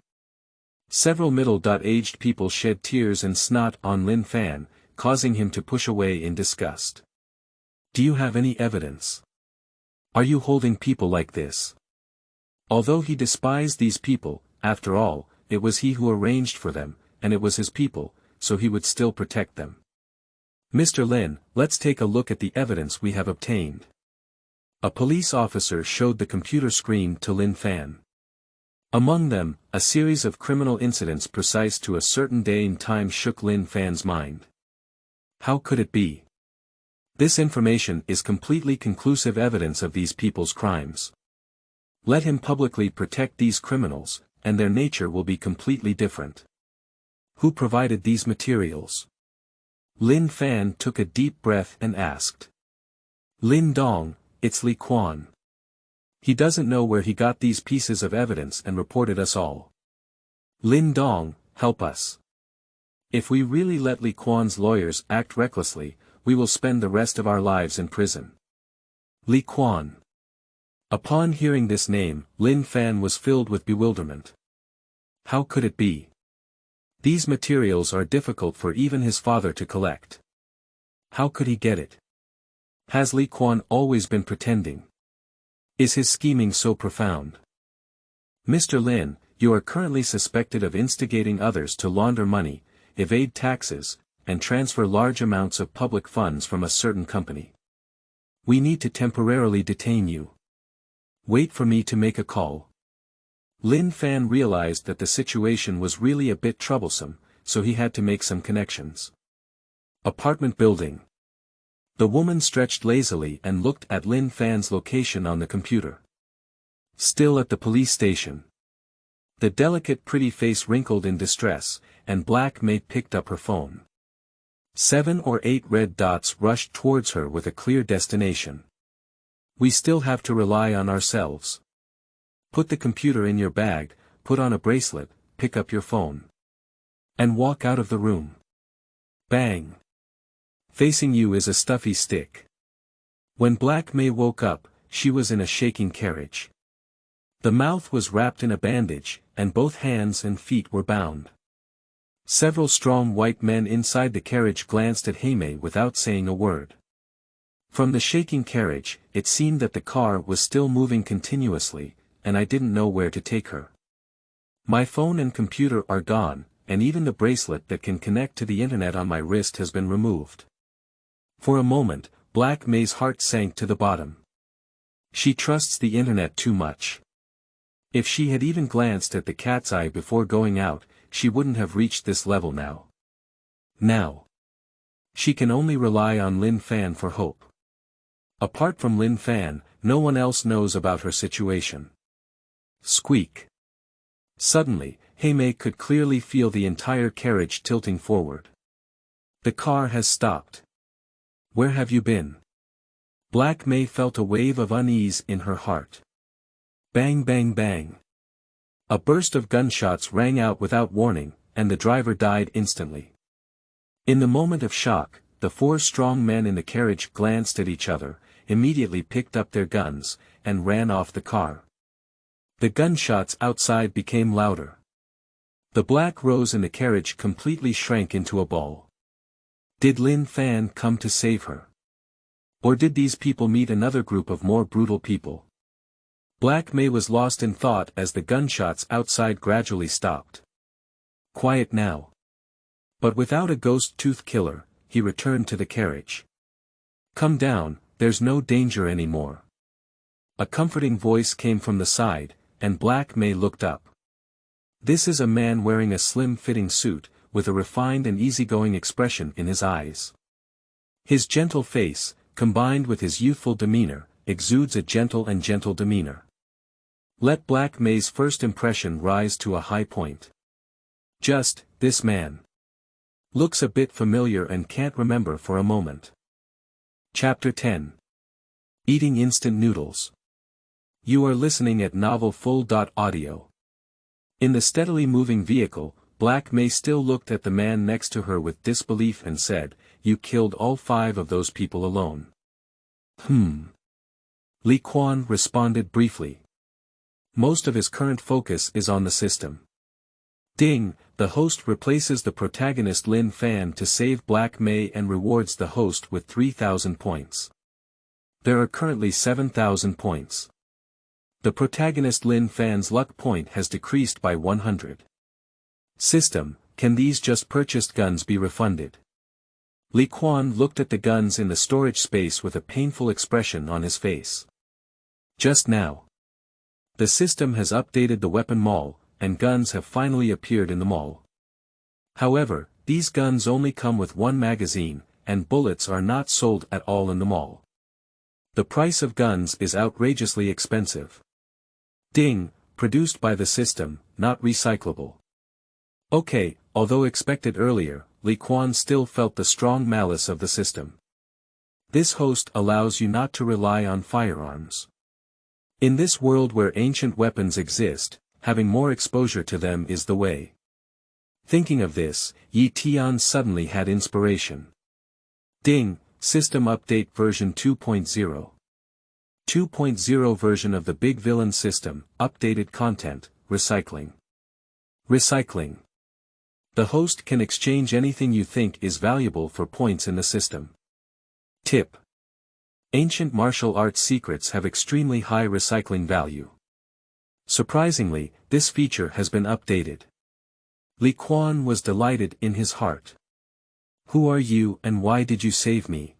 Several middle-aged people shed tears and snot on Lin Fan, causing him to push away in disgust. "Do you have any evidence? Are you holding people like this?" Although he despised these people, after all, it was he who arranged for them, and it was his people, so he would still protect them. "Mr. Lin, let's take a look at the evidence we have obtained." A police officer showed the computer screen to Lin Fan. Among them, a series of criminal incidents precise to a certain day and time shook Lin Fan's mind. How could it be? This information is completely conclusive evidence of these people's crimes. Let him publicly protect these criminals, and their nature will be completely different. Who provided these materials? Lin Fan took a deep breath and asked. Lin Dong, it's Li Quan. He doesn't know where he got these pieces of evidence and reported us all. Lin Dong, help us. If we really let Li Quan's lawyers act recklessly, we will spend the rest of our lives in prison. Li Quan. Upon hearing this name, Lin Fan was filled with bewilderment. How could it be? These materials are difficult for even his father to collect. How could he get it? Has Li Quan always been pretending? Is his scheming so profound? Mr. Lin, you are currently suspected of instigating others to launder money, evade taxes, and transfer large amounts of public funds from a certain company. We need to temporarily detain you. Wait for me to make a call. Lin Fan realized that the situation was really a bit troublesome, so he had to make some connections. Apartment building. The woman stretched lazily and looked at Lin Fan's location on the computer. Still at the police station. The delicate pretty face wrinkled in distress, and Black May picked up her phone. 7 or 8 red dots rushed towards her with a clear destination. We still have to rely on ourselves. Put the computer in your bag, put on a bracelet, pick up your phone. And walk out of the room. Bang. Facing you is a stuffy stick. When Black May woke up, she was in a shaking carriage. The mouth was wrapped in a bandage, and both hands and feet were bound. Several strong white men inside the carriage glanced at Heimei without saying a word. From the shaking carriage, it seemed that the car was still moving continuously, and I didn't know where to take her. My phone and computer are gone, and even the bracelet that can connect to the internet on my wrist has been removed. For a moment, Black May's heart sank to the bottom. She trusts the internet too much. If she had even glanced at the cat's eye before going out, she wouldn't have reached this level now. Now. She can only rely on Lin Fan for hope. Apart from Lin Fan, no one else knows about her situation. Squeak. Suddenly, Heimei could clearly feel the entire carriage tilting forward. The car has stopped. Where have you been? Black May felt a wave of unease in her heart. Bang bang bang. A burst of gunshots rang out without warning, and the driver died instantly. In the moment of shock, the 4 strong men in the carriage glanced at each other, immediately picked up their guns, and ran off the car. The gunshots outside became louder. The black rose in the carriage completely shrank into a ball. Did Lin Fan come to save her? Or did these people meet another group of more brutal people? Black May was lost in thought as the gunshots outside gradually stopped. Quiet now. But without a ghost tooth killer, he returned to the carriage. Come down, there's no danger anymore. A comforting voice came from the side, and Black May looked up. This is a man wearing a slim-fitting suit, with a refined and easygoing expression in his eyes. His gentle face, combined with his youthful demeanor, exudes a gentle demeanor. Let Black May's first impression rise to a high point. Just, this man. Looks a bit familiar and can't remember for a moment. Chapter 10. Eating instant noodles. You are listening at Novel Full.audio. In the steadily moving vehicle, Black May still looked at the man next to her with disbelief and said, "You killed all 5 of those people alone." Li Quan responded briefly. Most of his current focus is on the system. Ding, the host replaces the protagonist Lin Fan to save Black May and rewards the host with 3,000 points. There are currently 7,000 points. The protagonist Lin Fan's luck point has decreased by 100. System, can these just purchased guns be refunded? Li Quan looked at the guns in the storage space with a painful expression on his face. Just now. The system has updated the weapon mall, and guns have finally appeared in the mall. However, these guns only come with one magazine, and bullets are not sold at all in the mall. The price of guns is outrageously expensive. Ding, produced by the system, not recyclable. Okay, although expected earlier, Li Quan still felt the strong malice of the system. This host allows you not to rely on firearms. In this world where ancient weapons exist, having more exposure to them is the way. Thinking of this, Ye Tian suddenly had inspiration. Ding, System Update version 2.0. 2.0 version of the Big Villain System, updated content, recycling. Recycling. The host can exchange anything you think is valuable for points in the system. Tip. Ancient martial arts secrets have extremely high recycling value. Surprisingly, this feature has been updated. Li Quan was delighted in his heart. Who are you and why did you save me?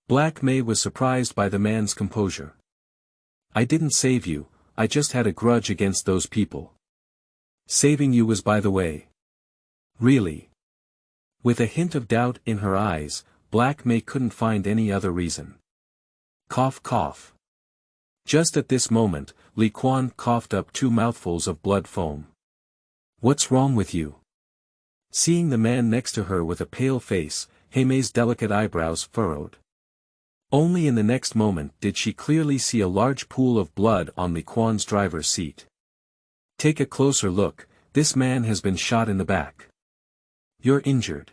Black May was surprised by the man's composure. I didn't save you, I just had a grudge against those people. Saving you was by the way. Really? With a hint of doubt in her eyes, Black May couldn't find any other reason. Cough cough. Just at this moment, Li Quan coughed up 2 mouthfuls of blood foam. What's wrong with you? Seeing the man next to her with a pale face, Heime's delicate eyebrows furrowed. Only in the next moment did she clearly see a large pool of blood on Li Quan's driver's seat. Take a closer look, this man has been shot in the back. You're injured.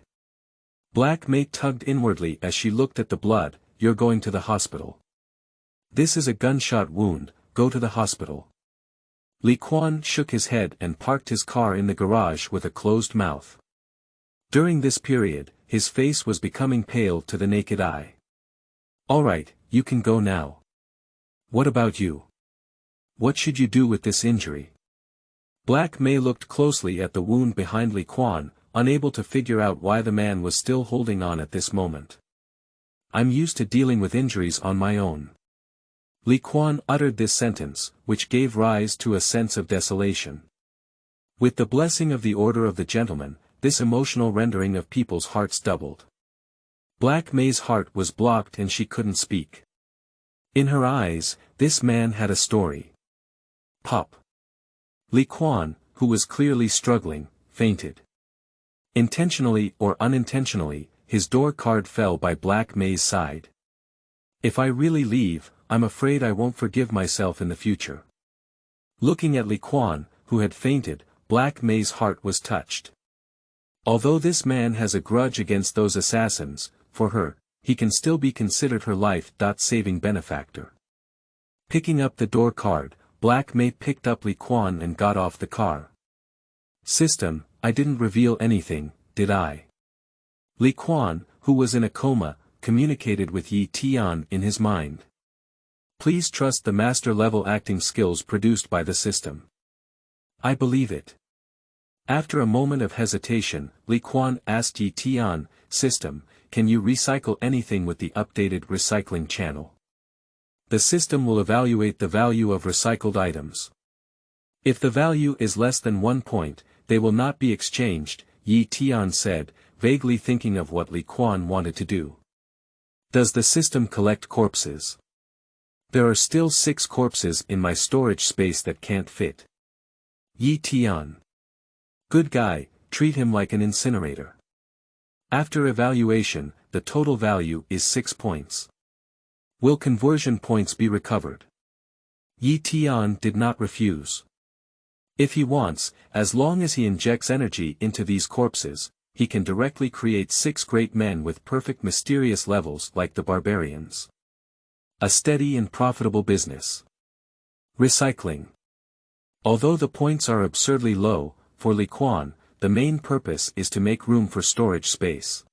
Black May tugged inwardly as she looked at the blood. You're going to the hospital. This is a gunshot wound, go to the hospital. Li Quan shook his head and parked his car in the garage with a closed mouth. During this period, his face was becoming pale to the naked eye. Alright, you can go now. What about you? What should you do with this injury? Black May looked closely at the wound behind Li Quan, unable to figure out why the man was still holding on at this moment. I'm used to dealing with injuries on my own. Li Quan uttered this sentence, which gave rise to a sense of desolation. With the blessing of the Order of the Gentleman, this emotional rendering of people's hearts doubled. Black May's heart was blocked and she couldn't speak. In her eyes, this man had a story. Pop. Li Quan, who was clearly struggling, fainted. Intentionally or unintentionally, his door card fell by Black May's side. If I really leave, I'm afraid I won't forgive myself in the future. Looking at Li Quan, who had fainted, Black May's heart was touched. Although this man has a grudge against those assassins, for her, he can still be considered her life-saving benefactor. Picking up the door card, Black May picked up Li Quan and got off the car. System, I didn't reveal anything, did I? Li Quan, who was in a coma, communicated with Ye Tian in his mind. Please trust the master-level acting skills produced by the system. I believe it. After a moment of hesitation, Li Quan asked Ye Tian, System, can you recycle anything with the updated recycling channel? The system will evaluate the value of recycled items. If the value is less than 1 point, they will not be exchanged, Ye Tian said, vaguely thinking of what Li Quan wanted to do. Does the system collect corpses? There are still 6 corpses in my storage space that can't fit. Ye Tian. Good guy, treat him like an incinerator. After evaluation, the total value is 6 points. Will conversion points be recovered? Ye Tian did not refuse. If he wants, as long as he injects energy into these corpses, he can directly create 6 great men with perfect mysterious levels like the barbarians. A steady and profitable business. Recycling. Although the points are absurdly low, for Li Quan, the main purpose is to make room for storage space.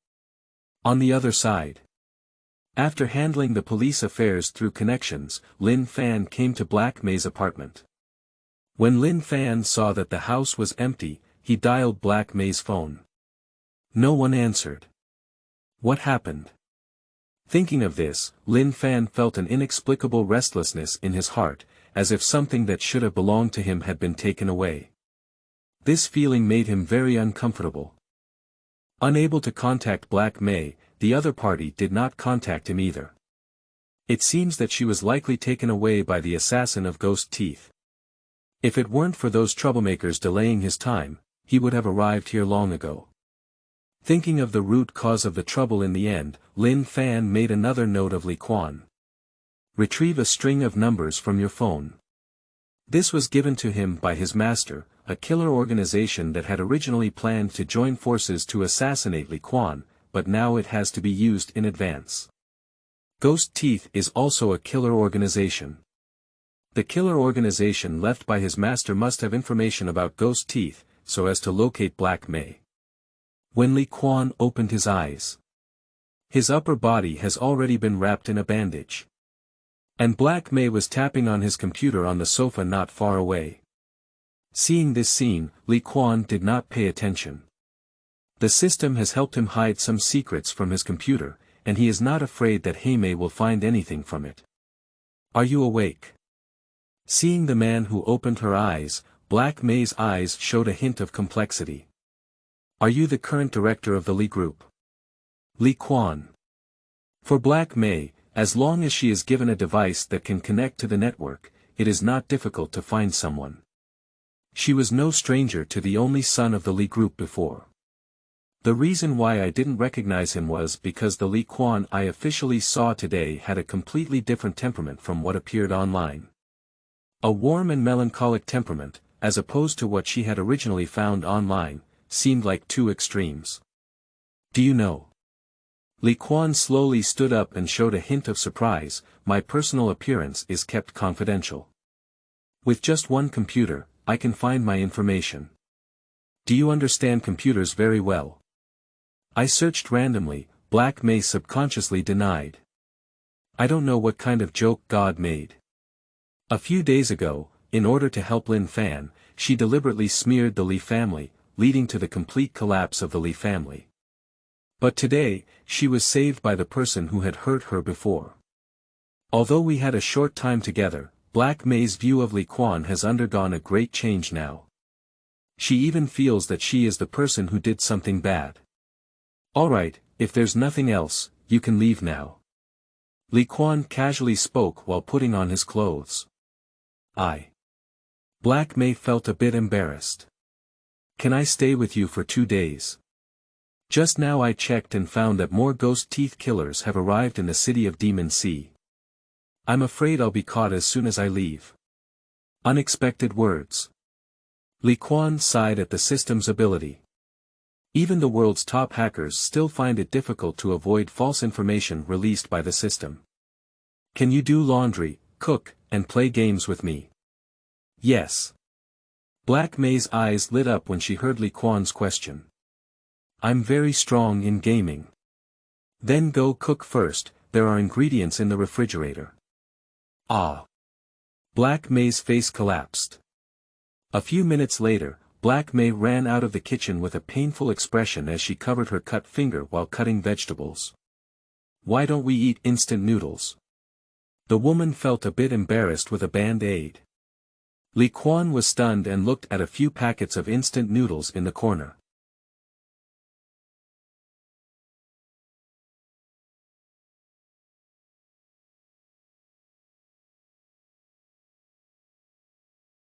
On the other side. After handling the police affairs through connections, Lin Fan came to Black May's apartment. When Lin Fan saw that the house was empty, he dialed Black May's phone. No one answered. What happened? Thinking of this, Lin Fan felt an inexplicable restlessness in his heart, as if something that should have belonged to him had been taken away. This feeling made him very uncomfortable. Unable to contact Black May, the other party did not contact him either. It seems that she was likely taken away by the assassin of Ghost Teeth. If it weren't for those troublemakers delaying his time, he would have arrived here long ago. Thinking of the root cause of the trouble in the end, Lin Fan made another note of Li Quan. Retrieve a string of numbers from your phone. This was given to him by his master, a killer organization that had originally planned to join forces to assassinate Li Quan, but now it has to be used in advance. Ghost Teeth is also a killer organization. The killer organization left by his master must have information about Ghost Teeth, so as to locate Black May. When Li Quan opened his eyes, his upper body has already been wrapped in a bandage. And Black May was tapping on his computer on the sofa not far away. Seeing this scene, Li Quan did not pay attention. The system has helped him hide some secrets from his computer, and he is not afraid that Heimei will find anything from it. Are you awake? Seeing the man who opened her eyes, Black May's eyes showed a hint of complexity. Are you the current director of the Li Group? Li Quan. For Black May, as long as she is given a device that can connect to the network, it is not difficult to find someone. She was no stranger to the only son of the Li Group before. The reason why I didn't recognize him was because the Li Quan I officially saw today had a completely different temperament from what appeared online. A warm and melancholic temperament, as opposed to what she had originally found online, seemed like two extremes. Do you know? Li Quan slowly stood up and showed a hint of surprise. My personal appearance is kept confidential. With just one computer, I can find my information. Do you understand computers very well? I searched randomly, Black May subconsciously denied. I don't know what kind of joke God made. A few days ago, in order to help Lin Fan, she deliberately smeared the Li family, leading to the complete collapse of the Li family. But today, she was saved by the person who had hurt her before. Although we had a short time together, Black May's view of Li Quan has undergone a great change now. She even feels that she is the person who did something bad. Alright, if there's nothing else, you can leave now. Li Quan casually spoke while putting on his clothes. Black May felt a bit embarrassed. Can I stay with you for 2 days? Just now I checked and found that more Ghost Teeth killers have arrived in the city of Demon Sea. I'm afraid I'll be caught as soon as I leave. Unexpected words. Li Quan sighed at the system's ability. Even the world's top hackers still find it difficult to avoid false information released by the system. Can you do laundry, cook, and play games with me? Yes. Black May's eyes lit up when she heard Li Quan's question. I'm very strong in gaming. Then go cook first, there are ingredients in the refrigerator. Black May's face collapsed. A few minutes later, Black May ran out of the kitchen with a painful expression as she covered her cut finger while cutting vegetables. Why don't we eat instant noodles? The woman felt a bit embarrassed with a band-aid. Li Quan was stunned and looked at a few packets of instant noodles in the corner.